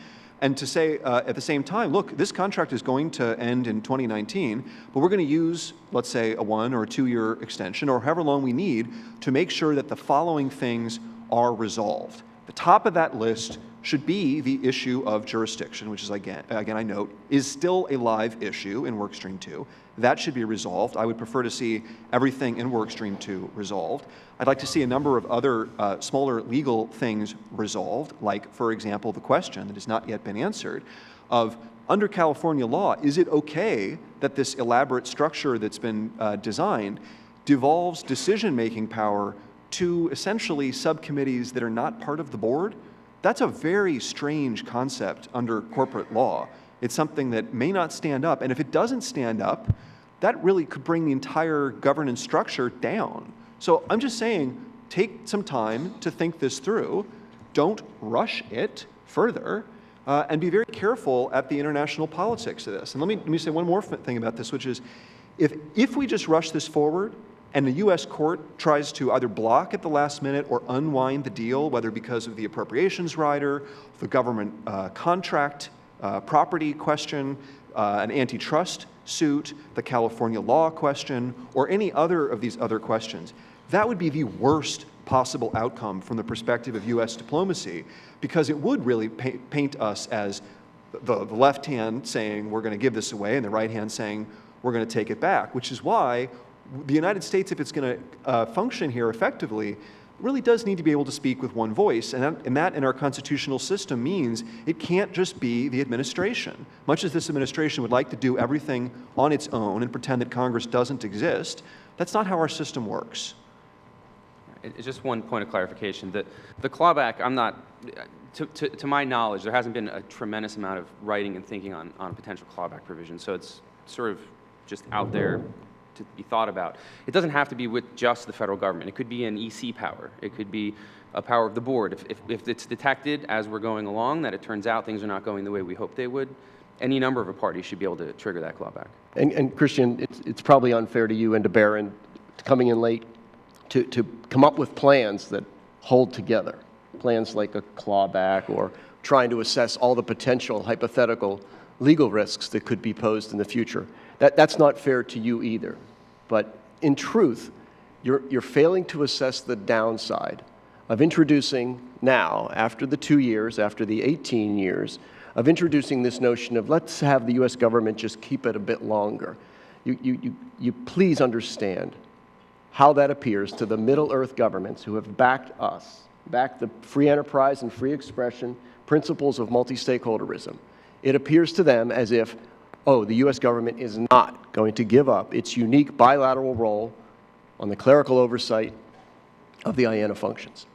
And to say at the same time, look, this contract is going to end in 2019, but we're going to use, let's say, a 1 or a 2 year extension, or however long we need, to make sure that the following things are resolved. The top of that list should be the issue of jurisdiction, which is, again I note, is still a live issue in Workstream 2. That should be resolved. I would prefer to see everything in Workstream 2 resolved. I'd like to see a number of other smaller legal things resolved, like, for example, the question that has not yet been answered of, under California law, is it okay that this elaborate structure that's been designed devolves decision-making power to essentially subcommittees that are not part of the board? That's a very strange concept under corporate law. It's something that may not stand up, and if it doesn't stand up, that really could bring the entire governance structure down. So I'm just saying, take some time to think this through. Don't rush it further, and be very careful at the international politics of this. And let me say one more thing about this, which is, if we just rush this forward, and the U.S. court tries to either block at the last minute or unwind the deal, whether because of the appropriations rider, the government contract property question, an antitrust suit, the California law question, or any other of these other questions, that would be the worst possible outcome from the perspective of U.S. diplomacy, because it would really paint us as the left hand saying we're going to give this away and the right hand saying we're going to take it back, which is why the United States, if it's going to function here effectively, really does need to be able to speak with one voice. And that in our constitutional system means it can't just be the administration. Much as this administration would like to do everything on its own and pretend that Congress doesn't exist, that's not how our system works. It's just one point of clarification. The clawback, I'm not, to my knowledge, there hasn't been a tremendous amount of writing and thinking on a potential clawback provision. So it's sort of just out there to be thought about. It doesn't have to be with just the federal government. It could be an EC power. It could be a power of the board. If it's detected as we're going along that it turns out things are not going the way we hoped they would, any number of parties should be able to trigger that clawback. And Christian, it's probably unfair to you and to Barron coming in late to come up with plans that hold together. Plans like a clawback or trying to assess all the potential hypothetical legal risks that could be posed in the future. That's not fair to you either. But in truth, you're failing to assess the downside of introducing now, after the 2 years, after the 18 years, of introducing this notion of let's have the U.S. government just keep it a bit longer. You please understand how that appears to the Middle-earth governments who have backed us, backed the free enterprise and free expression principles of multi-stakeholderism. It appears to them as if, oh, the U.S. government is not going to give up its unique bilateral role on the clerical oversight of the IANA functions.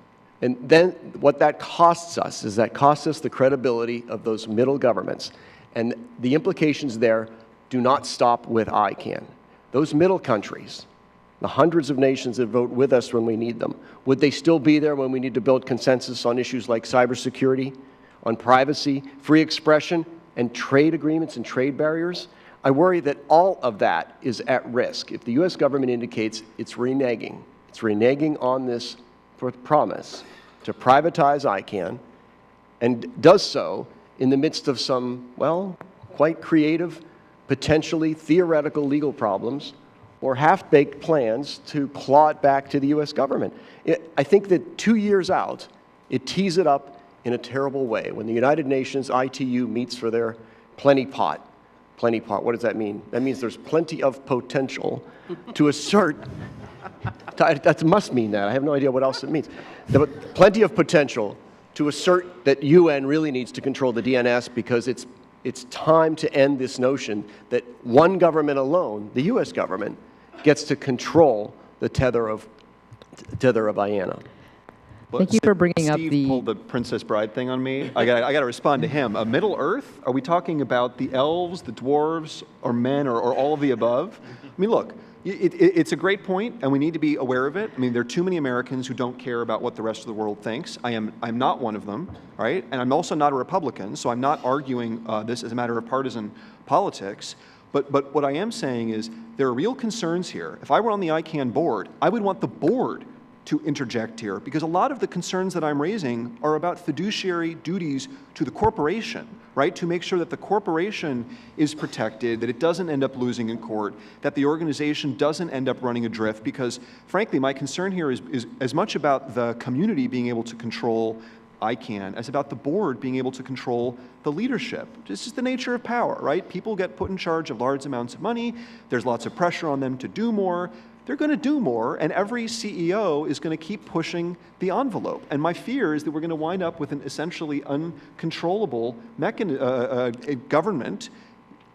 And then what that costs us is that costs us the credibility of those middle governments. And the implications there do not stop with ICANN. Those middle countries, the hundreds of nations that vote with us when we need them, would they still be there when we need to build consensus on issues like cybersecurity, on privacy, free expression, and trade agreements and trade barriers? I worry that all of that is at risk if the U.S. government indicates it's reneging. It's reneging on this promise to privatize ICANN, and does so in the midst of some, well, quite creative, potentially theoretical legal problems or half-baked plans to claw it back to the U.S. government. I think that 2 years out, it tees it up in a terrible way. When the United Nations ITU meets for their plenty-pot. Plenty-pot, what does that mean? That means there's plenty of potential to assert, that must mean that. I have no idea what else it means. Plenty of potential to assert that UN really needs to control the DNS because it's time to end this notion that one government alone, the US government, gets to control the tether of IANA. Thank you for bringing up Steve the... pulled the Princess Bride thing on me. I got to respond to him. Middle Earth? Are we talking about the elves, the dwarves, or men, or all of the above? I mean, look, it's a great point, and we need to be aware of it. I mean, there are too many Americans who don't care about what the rest of the world thinks. I'm not one of them, right? And I'm also not a Republican, so I'm not arguing this as a matter of partisan politics. But what I am saying is there are real concerns here. If I were on the ICANN board, I would want the board to interject here, because a lot of the concerns that I'm raising are about fiduciary duties to the corporation, right? To make sure that the corporation is protected, that it doesn't end up losing in court, that the organization doesn't end up running adrift, because frankly, my concern here is as much about the community being able to control ICANN as about the board being able to control the leadership. This is the nature of power, right? People get put in charge of large amounts of money. There's lots of pressure on them to do more. They're going to do more, and every CEO is going to keep pushing the envelope. And my fear is that we're going to wind up with an essentially uncontrollable government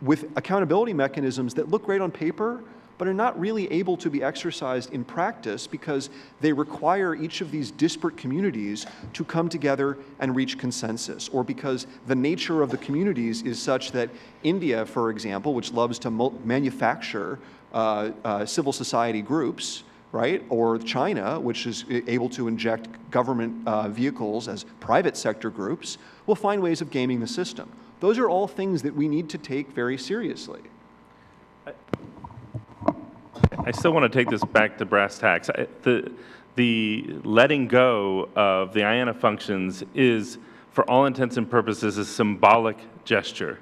with accountability mechanisms that look great on paper, but are not really able to be exercised in practice because they require each of these disparate communities to come together and reach consensus, or because the nature of the communities is such that India, for example, which loves to manufacture civil society groups, right? Or China, which is able to inject government vehicles as private sector groups, will find ways of gaming the system. Those are all things that we need to take very seriously. I still want to take this back to brass tacks. The letting go of the IANA functions is, for all intents and purposes, a symbolic gesture.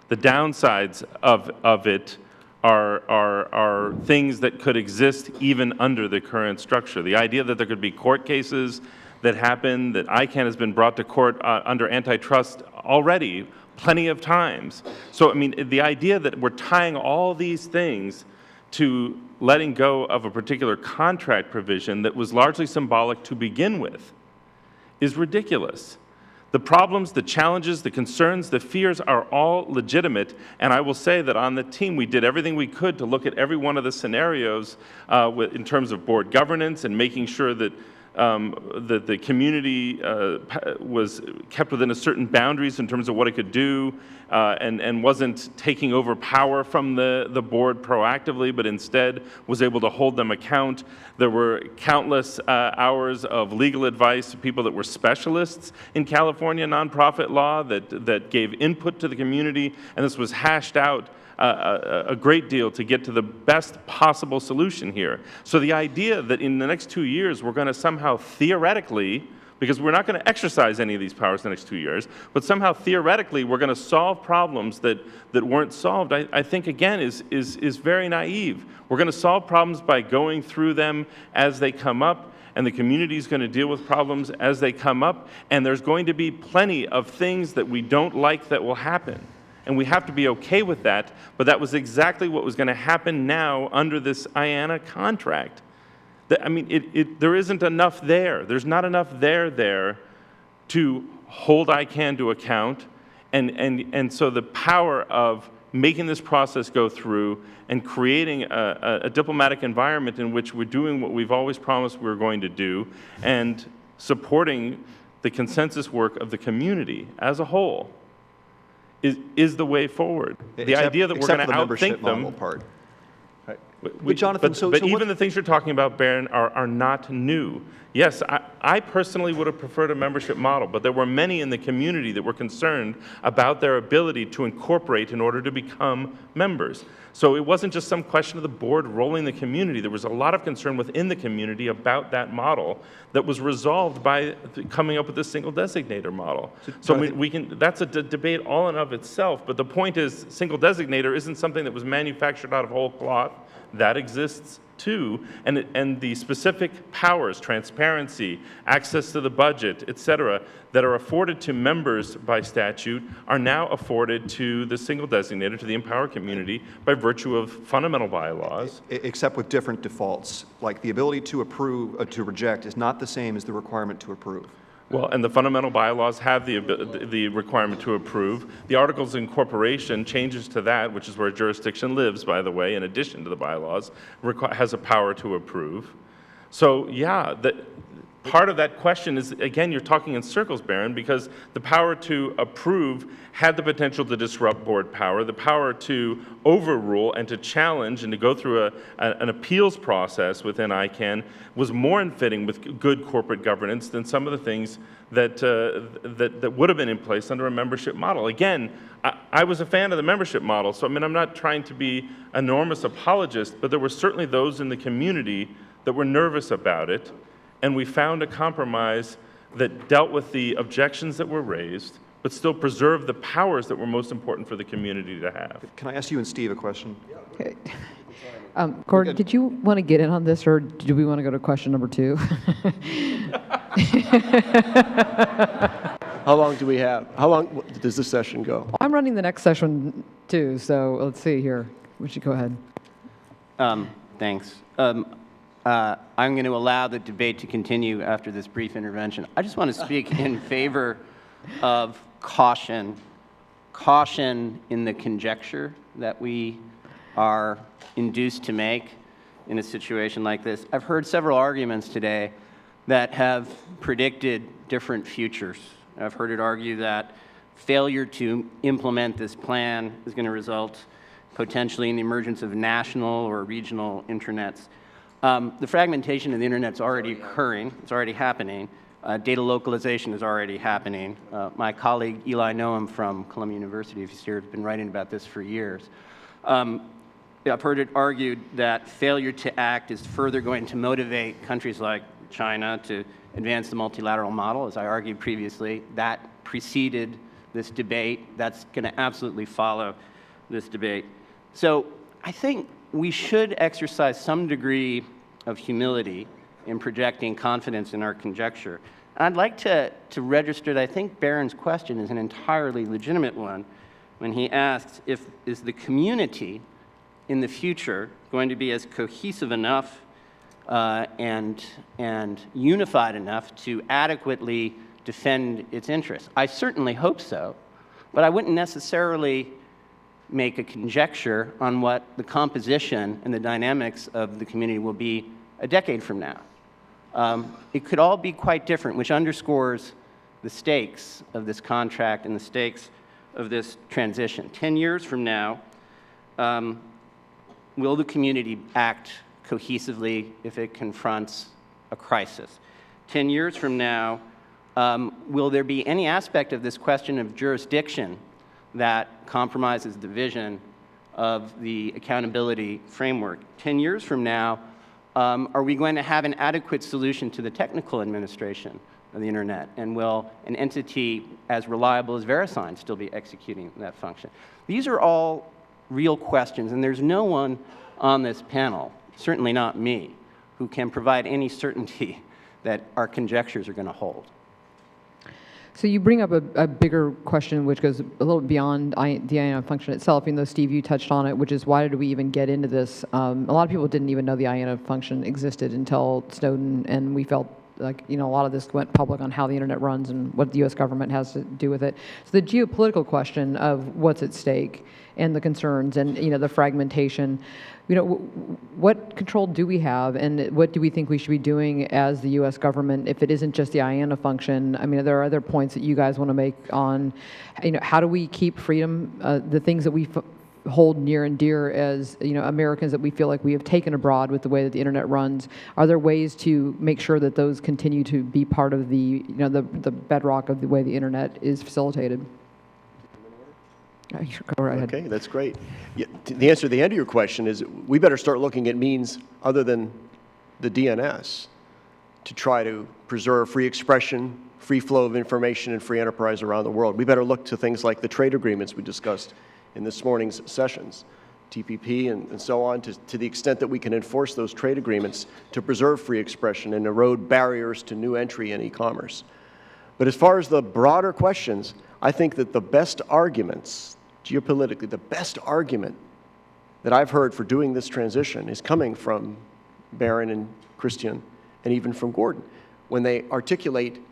The downsides of it are things that could exist even under the current structure. The idea that there could be court cases that happen, that ICANN has been brought to court under antitrust already plenty of times. So, I mean, the idea that we're tying all these things to letting go of a particular contract provision that was largely symbolic to begin with is ridiculous. The problems, the challenges, the concerns, the fears are all legitimate, and I will say that on the team we did everything we could to look at every one of the scenarios in terms of board governance and making sure that the community was kept within a certain boundaries in terms of what it could do and wasn't taking over power from the board proactively, but instead was able to hold them account. There were countless hours of legal advice to people that were specialists in California nonprofit law that gave input to the community, and this was hashed out a great deal to get to the best possible solution here. So the idea that in the next 2 years we're going to somehow theoretically, because we're not going to exercise any of these powers in the next 2 years, but somehow theoretically we're going to solve problems that weren't solved, I think again is very naive. We're going to solve problems by going through them as they come up, and the community is going to deal with problems as they come up, and there's going to be plenty of things that we don't like that will happen. And we have to be okay with that, but that was exactly what was going to happen now under this IANA contract. I mean, there isn't enough there. There's not enough there to hold ICANN to account, and so the power of making this process go through and creating a diplomatic environment in which we're doing what we've always promised we were going to do, and supporting the consensus work of the community as a whole is the way forward. The idea that we're going to outthink them. Part. Right. But Jonathan, but even the things you're talking about, Barron, are not new. Yes, I personally would have preferred a membership model, but there were many in the community that were concerned about their ability to incorporate in order to become members. So it wasn't just some question of the board rolling the community. There was a lot of concern within the community about that model that was resolved by coming up with a single designator model. So we can, that's a debate all in of itself, but the point is single designator isn't something that was manufactured out of whole cloth. That exists too, and the specific powers, transparency, access to the budget, et cetera, that are afforded to members by statute are now afforded to the single designator, to the empowered community, by virtue of fundamental bylaws. Except with different defaults, like the ability to approve, to reject is not the same as the requirement to approve. Well, and the fundamental bylaws have the requirement to approve. The Articles of Incorporation changes to that, which is where jurisdiction lives, by the way, in addition to the bylaws, has a power to approve. So, yeah, part of that question is, again, you're talking in circles, Barron, because the power to approve had the potential to disrupt board power. The power to overrule and to challenge and to go through an appeals process within ICANN was more in fitting with good corporate governance than some of the things that would have been in place under a membership model. Again, I was a fan of the membership model, so I mean, I'm not trying to be an enormous apologist, but there were certainly those in the community that were nervous about it. And we found a compromise that dealt with the objections that were raised, but still preserved the powers that were most important for the community to have. Can I ask you and Steve a question? Okay. Gordon, did you want to get in on this, or do we want to go to question number 2? How long do we have? How long does this session go? I'm running the next session too, so let's see here. We should go ahead. Thanks. I'm going to allow the debate to continue after this brief intervention. I just want to speak in favor of caution in the conjecture that we are induced to make in a situation like this. I've heard several arguments today that have predicted different futures. I've heard it argue that failure to implement this plan is going to result potentially in the emergence of national or regional internets. The fragmentation of the internet is already occurring. It's already happening. Data localization is already happening. My colleague Eli Noam from Columbia University, if he's here, has been writing about this for years. I've heard it argued that failure to act is further going to motivate countries like China to advance the multilateral model. As I argued previously, that preceded this debate. That's going to absolutely follow this debate. So I think we should exercise some degree of humility in projecting confidence in our conjecture. And I'd like to register that I think Barron's question is an entirely legitimate one when he asks is the community in the future going to be as cohesive enough and unified enough to adequately defend its interests? I certainly hope so, but I wouldn't necessarily make a conjecture on what the composition and the dynamics of the community will be a decade from now. It could all be quite different, which underscores the stakes of this contract and the stakes of this transition. 10 years from now, will the community act cohesively if it confronts a crisis? 10 years from now, will there be any aspect of this question of jurisdiction that compromises the vision of the accountability framework? 10 years from now, are we going to have an adequate solution to the technical administration of the internet? And will an entity as reliable as VeriSign still be executing that function? These are all real questions, and there's no one on this panel, certainly not me, who can provide any certainty that our conjectures are going to hold. So you bring up a bigger question, which goes a little beyond the IANA function itself, even though, Steve, you touched on it, which is why did we even get into this? A lot of people didn't even know the IANA function existed until Snowden, and we felt like, a lot of this went public on how the internet runs and what the U.S. government has to do with it. So the geopolitical question of what's at stake and the concerns and, the fragmentation, what control do we have, and what do we think we should be doing as the U.S. government if it isn't just the IANA function? I mean, there are other points that you guys want to make on, how do we keep freedom, the things that we hold near and dear as, Americans that we feel like we have taken abroad with the way that the internet runs? Are there ways to make sure that those continue to be part of the, the bedrock of the way the internet is facilitated? Go right ahead. Okay, that's great. Yeah, the answer to the end of your question is we better start looking at means other than the DNS to try to preserve free expression, free flow of information, and free enterprise around the world. We better look to things like the trade agreements we discussed in this morning's sessions TPP, and so on, to the extent that we can enforce those trade agreements to preserve free expression and erode barriers to new entry in e-commerce. But as far as the broader questions, I think that the best arguments, geopolitically, the best argument that I've heard for doing this transition is coming from Barron and Christian, and even from Gordon, when they articulate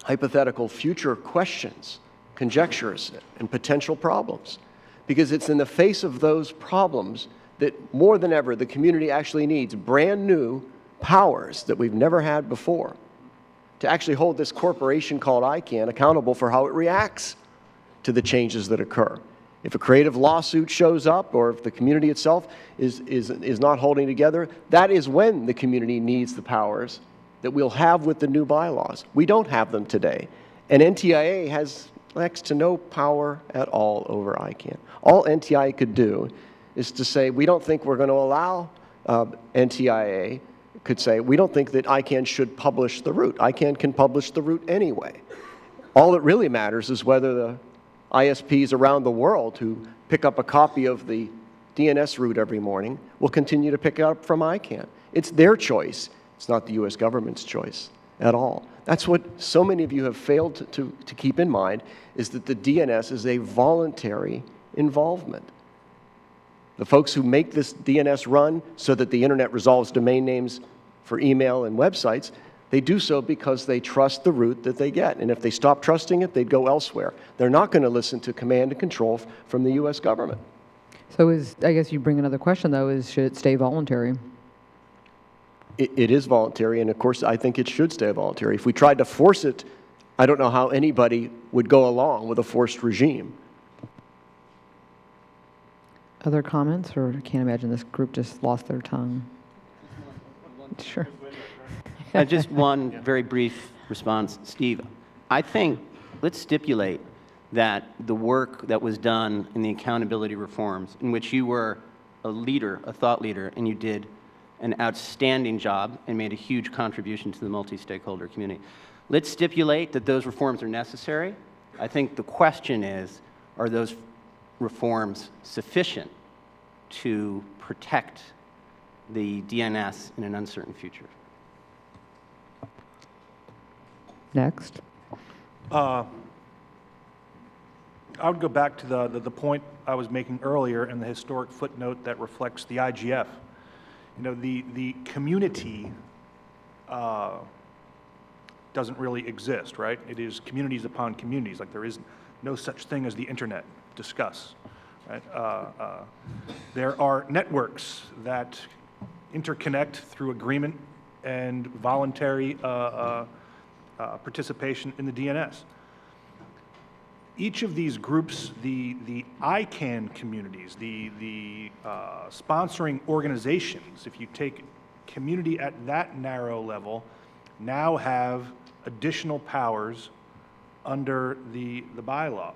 hypothetical future questions, conjectures, and potential problems. Because it's in the face of those problems that more than ever the community actually needs brand new powers that we've never had before to actually hold this corporation called ICANN accountable for how it reacts to the changes that occur. If a creative lawsuit shows up, or if the community itself is not holding together, that is when the community needs the powers that we'll have with the new bylaws. We don't have them today. And NTIA has next to no power at all over ICANN. All NTIA could do is to say, we don't think we're going to allow, NTIA could say, we don't think that ICANN should publish the root. ICANN can publish the root anyway. All that really matters is whether the ISPs around the world who pick up a copy of the DNS root every morning will continue to pick it up from ICANN. It's their choice. It's not the U.S. government's choice at all. That's what so many of you have failed to keep in mind, is that the DNS is a voluntary involvement. The folks who make this DNS run so that the internet resolves domain names for email and websites, they do so because they trust the root that they get. And if they stop trusting it, they'd go elsewhere. They're not going to listen to command and control from the U.S. government. So I guess you bring another question, though, should it stay voluntary? It is voluntary, and of course, I think it should stay voluntary. If we tried to force it, I don't know how anybody would go along with a forced regime. Other comments, or I can't imagine this group just lost their tongue. Sure. Just one very brief response, Steve. I think, let's stipulate that the work that was done in the accountability reforms, in which you were a leader, a thought leader, and you did an outstanding job and made a huge contribution to the multi-stakeholder community. Let's stipulate that those reforms are necessary. I think the question is, are those reforms sufficient to protect the DNS in an uncertain future? Next. I would go back to the point I was making earlier in the historic footnote that reflects the IGF. You know, the community doesn't really exist, right? It is communities upon communities. Like, there is no such thing as the internet. Discuss, right? There are networks that interconnect through agreement and voluntary participation in the DNS. Each of these groups, the ICANN communities, the sponsoring organizations, if you take community at that narrow level, now have additional powers under the bylaws.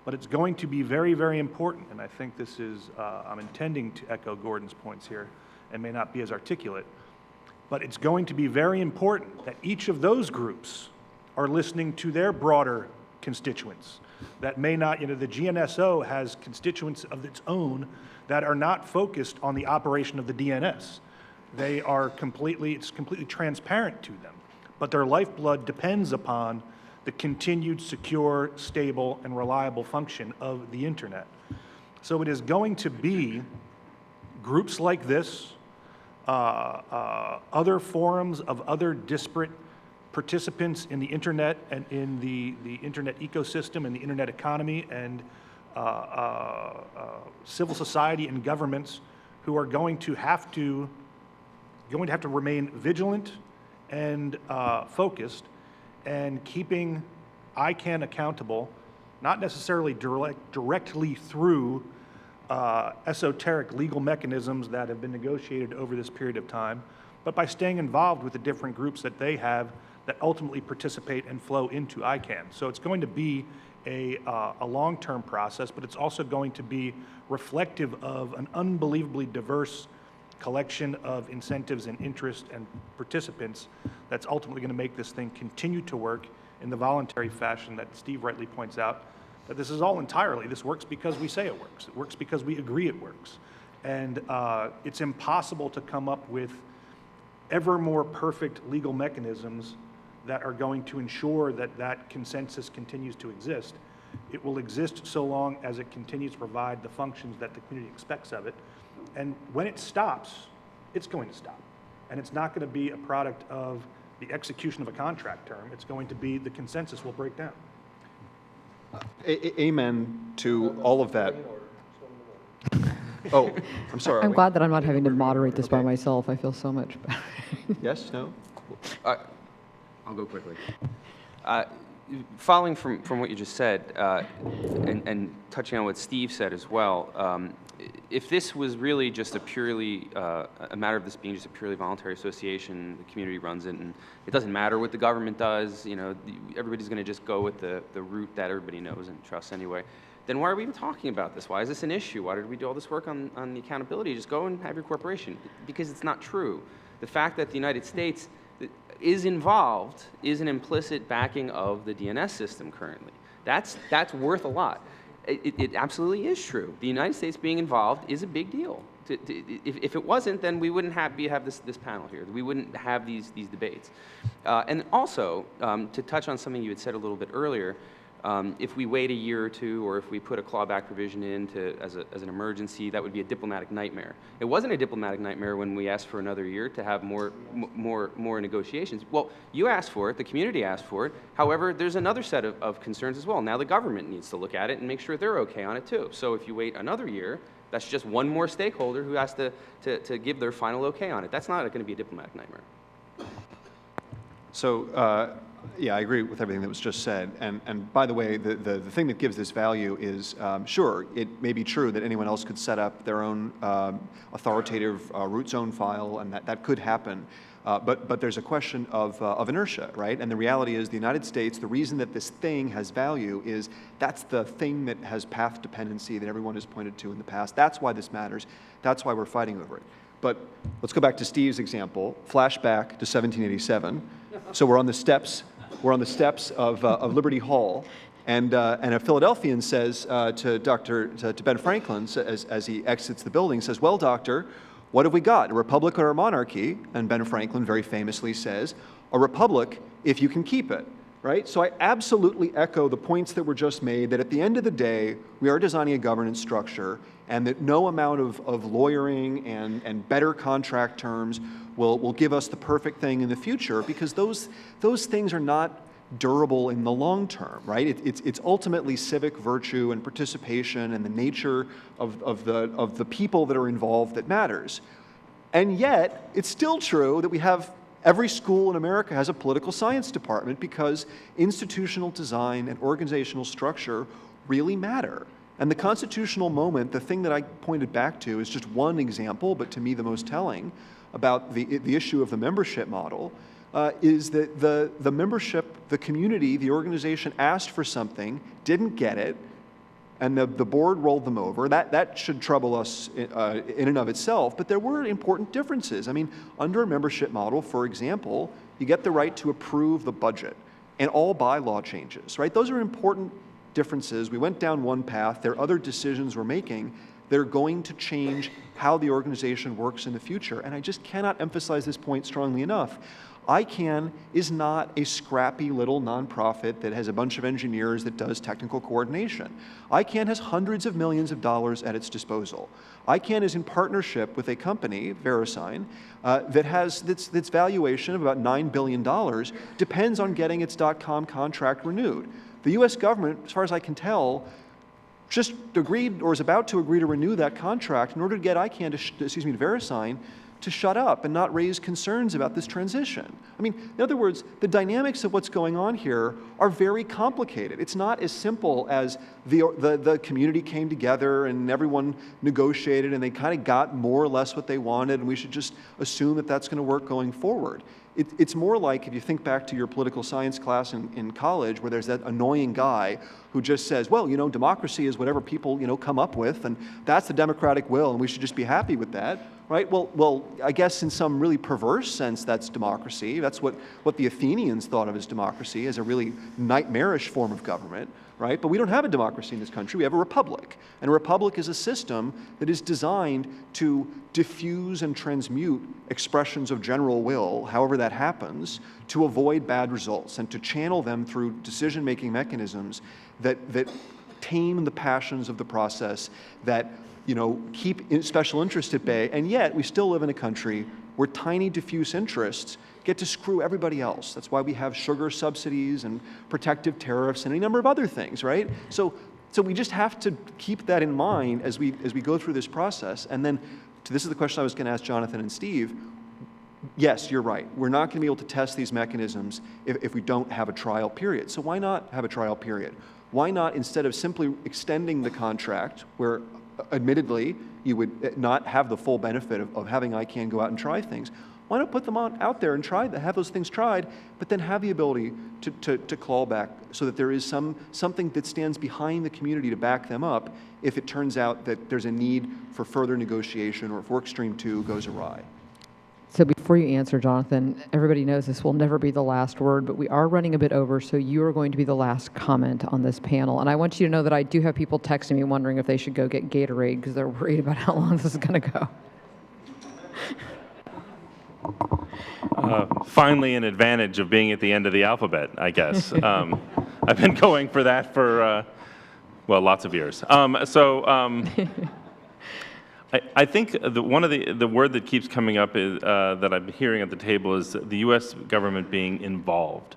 But it's going to be very, very important, and I think this is, I'm intending to echo Gordon's points here, and may not be as articulate, but it's going to be very important that each of those groups are listening to their broader constituents. That may not, you know, the GNSO has constituents of its own that are not focused on the operation of the DNS. They are it's completely transparent to them, but their lifeblood depends upon the continued secure, stable, and reliable function of the internet. So it is going to be groups like this, other forums of other disparate participants in the internet and in the internet ecosystem and the internet economy, and civil society and governments who are going to have to remain vigilant and focused, and keeping ICANN accountable, not necessarily directly through esoteric legal mechanisms that have been negotiated over this period of time, but by staying involved with the different groups that they have that ultimately participate and flow into ICANN. So it's going to be a long-term process, but it's also going to be reflective of an unbelievably diverse collection of incentives and interests and participants that's ultimately going to make this thing continue to work in the voluntary fashion that Steve rightly points out that this is all entirely, this works because we say it works. It works because we agree it works. And it's impossible to come up with ever more perfect legal mechanisms that are going to ensure that that consensus continues to exist. It will exist so long as it continues to provide the functions that the community expects of it. And when it stops, it's going to stop. And it's not going to be a product of the execution of a contract term. It's going to be the consensus will break down. Amen to all of that. Oh, I'm sorry. I'm glad that I'm not having to moderate this by myself. I feel so much better. Yes, no? I'll go quickly. Following from what you just said, and touching on what Steve said as well, if this was really just a purely, a matter of this being just a purely voluntary association, the community runs it, and it doesn't matter what the government does, you know, everybody's going to just go with the route that everybody knows and trusts anyway, then why are we even talking about this? Why is this an issue? Why did we do all this work on the accountability? Just go and have your corporation. Because it's not true. The fact that the United States is involved is an implicit backing of the DNS system currently. That's worth a lot. It absolutely is true. The United States being involved is a big deal. If it wasn't, then we wouldn't have this panel here. We wouldn't have these debates. And also, to touch on something you had said a little bit earlier, if we wait a year or two, or if we put a clawback provision in as an emergency, that would be a diplomatic nightmare. It wasn't a diplomatic nightmare when we asked for another year to have more negotiations. Well, you asked for it, the community asked for it. However, there's another set of concerns as well. Now the government needs to look at it and make sure they're okay on it too. So if you wait another year, that's just one more stakeholder who has to give their final okay on it. That's not going to be a diplomatic nightmare. So, yeah, I agree with everything that was just said. And by the way, the thing that gives this value is, sure, it may be true that anyone else could set up their own authoritative root zone file, and that could happen. But there's a question of inertia, right? And the reality is the United States, the reason that this thing has value is that's the thing that has path dependency that everyone has pointed to in the past. That's why this matters. That's why we're fighting over it. But let's go back to Steve's example, flashback to 1787. So we're on the steps of Liberty Hall, and a Philadelphian says to Ben Franklin, as he exits the building, says, "Well, doctor, what have we got, a republic or a monarchy?" And Ben Franklin very famously says, "A republic if you can keep it." Right? So I absolutely echo the points that were just made, that at the end of the day, we are designing a governance structure, and that no amount of lawyering and better contract terms will give us the perfect thing in the future, because those things are not durable in the long term, right? It's ultimately civic virtue and participation and the nature of the people that are involved that matters. And yet, it's still true that we have every school in America has a political science department, because institutional design and organizational structure really matter. And the constitutional moment, the thing that I pointed back to, is just one example, but to me the most telling, about the issue of the membership model, is that the membership, the community, the organization asked for something, didn't get it, and the board rolled them over. That should trouble us in and of itself, but there were important differences. I mean, under a membership model, for example, you get the right to approve the budget and all bylaw changes, right? Those are important differences. We went down one path. There are other decisions we're making that are going to change how the organization works in the future, and I just cannot emphasize this point strongly enough. ICANN is not a scrappy little nonprofit that has a bunch of engineers that does technical coordination. ICANN has hundreds of millions of dollars at its disposal. ICANN is in partnership with a company, VeriSign, that has its valuation of about $9 billion, depends on getting its .com contract renewed. The US government, as far as I can tell, just agreed or is about to agree to renew that contract in order to get ICANN to VeriSign to shut up and not raise concerns about this transition. I mean, in other words, the dynamics of what's going on here are very complicated. It's not as simple as the community came together and everyone negotiated and they kind of got more or less what they wanted, and we should just assume that that's going to work going forward. It's more like, if you think back to your political science class in college, where there's that annoying guy who just says, well, you know, democracy is whatever people, you know, come up with, and that's the democratic will, and we should just be happy with that. right? Well, I guess in some really perverse sense, that's democracy. That's what the Athenians thought of as democracy, as a really nightmarish form of government, right? But we don't have a democracy in this country. We have a republic. And a republic is a system that is designed to diffuse and transmute expressions of general will, however that happens, to avoid bad results and to channel them through decision-making mechanisms that tame the passions of the process, that keep special interest at bay, and yet we still live in a country where tiny diffuse interests get to screw everybody else. That's why we have sugar subsidies and protective tariffs and any number of other things, right? So we just have to keep that in mind as we go through this process. And then, this is the question I was going to ask Jonathan and Steve. Yes, you're right. We're not going to be able to test these mechanisms if we don't have a trial period. So why not have a trial period? Why not, instead of simply extending the contract, where admittedly you would not have the full benefit of having ICANN go out and try things, why not put them out there and have those things tried, but then have the ability to claw back so that there is something that stands behind the community to back them up if it turns out that there's a need for further negotiation or if work stream 2 goes awry. So before you answer, Jonathan, everybody knows this will never be the last word, but we are running a bit over, so you are going to be the last comment on this panel. And I want you to know that I do have people texting me wondering if they should go get Gatorade because they're worried about how long this is going to go. Finally, an advantage of being at the end of the alphabet, I guess. I've been going for that for, lots of years. I think one of the word that keeps coming up is, that I'm hearing at the table is the U.S. government being involved.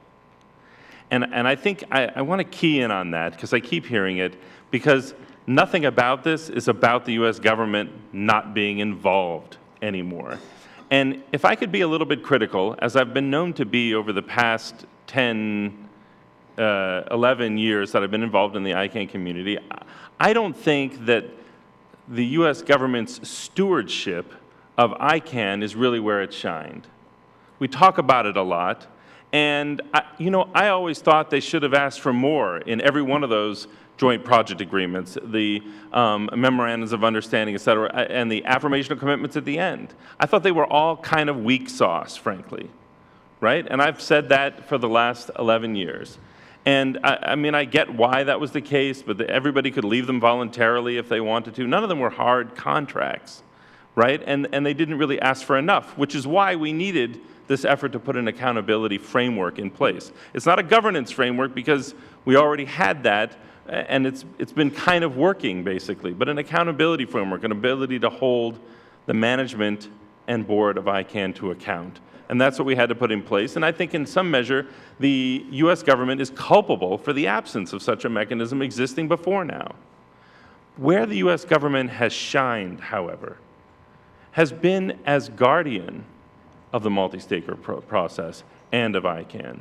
And I think I want to key in on that because I keep hearing it, because nothing about this is about the U.S. government not being involved anymore. And if I could be a little bit critical, as I've been known to be over the past 10, 11 years that I've been involved in the ICANN community, I don't think that the U.S. government's stewardship of ICANN is really where it shined. We talk about it a lot, and I always thought they should have asked for more in every one of those joint project agreements, the memorandums of understanding, et cetera, and the affirmation of commitments at the end. I thought they were all kind of weak sauce, frankly, right? And I've said that for the last 11 years. And I get why that was the case, but everybody could leave them voluntarily if they wanted to. None of them were hard contracts, right? And they didn't really ask for enough, which is why we needed this effort to put an accountability framework in place. It's not a governance framework because we already had that, and it's been kind of working, basically. But an accountability framework, an ability to hold the management and board of ICANN to account. And that's what we had to put in place. And I think in some measure, the U.S. government is culpable for the absence of such a mechanism existing before now. Where the U.S. government has shined, however, has been as guardian of the multi-staker process and of ICANN.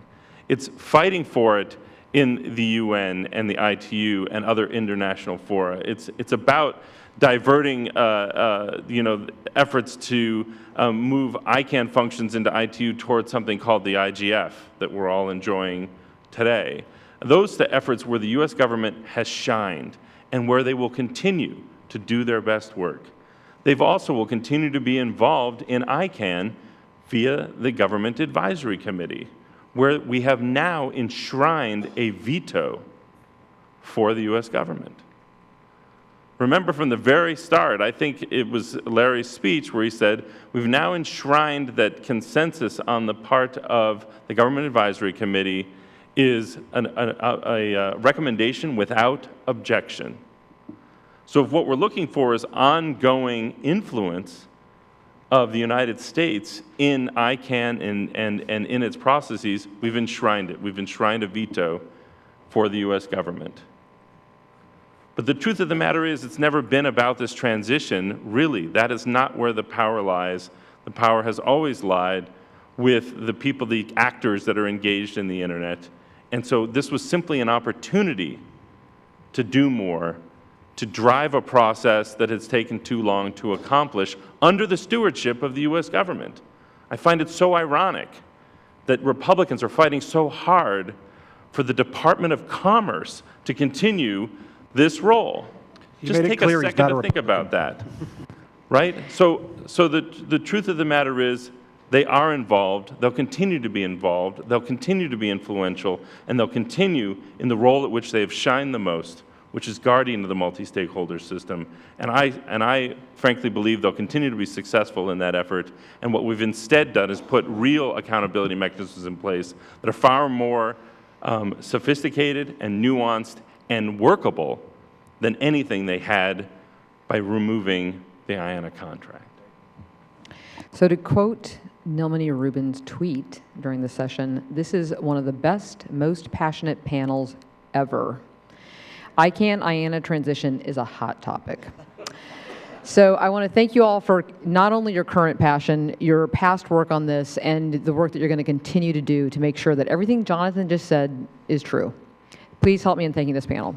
It's fighting for it in the UN and the ITU and other international fora. It's about diverting efforts to move ICANN functions into ITU towards something called the IGF that we're all enjoying today. Those are the efforts where the U.S. government has shined and where they will continue to do their best work. They've also will continue to be involved in ICANN via the Government Advisory Committee, where we have now enshrined a veto for the U.S. government. Remember from the very start, I think it was Larry's speech where he said, we've now enshrined that consensus on the part of the Government Advisory Committee is a recommendation without objection. So if what we're looking for is ongoing influence of the United States in ICANN and in its processes, we've enshrined it. We've enshrined a veto for the U.S. government. But the truth of the matter is it's never been about this transition, really. That is not where the power lies. The power has always lied with the people, the actors that are engaged in the internet. And so this was simply an opportunity to do more, to drive a process that has taken too long to accomplish under the stewardship of the U.S. government. I find it so ironic that Republicans are fighting so hard for the Department of Commerce to continue this role. Just take a second to think about that. right? So the truth of the matter is, they are involved, they'll continue to be involved, they'll continue to be influential, and they'll continue in the role at which they have shined the most, which is guardian of the multi-stakeholder system. And I frankly believe they'll continue to be successful in that effort. And what we've instead done is put real accountability mechanisms in place that are far more sophisticated and nuanced and workable than anything they had by removing the IANA contract. So to quote Nilmani Rubin's tweet during the session, this is one of the best, most passionate panels ever. IANA transition is a hot topic. So I want to thank you all for not only your current passion, your past work on this, and the work that you're going to continue to do to make sure that everything Jonathan just said is true. Please help me in thanking this panel.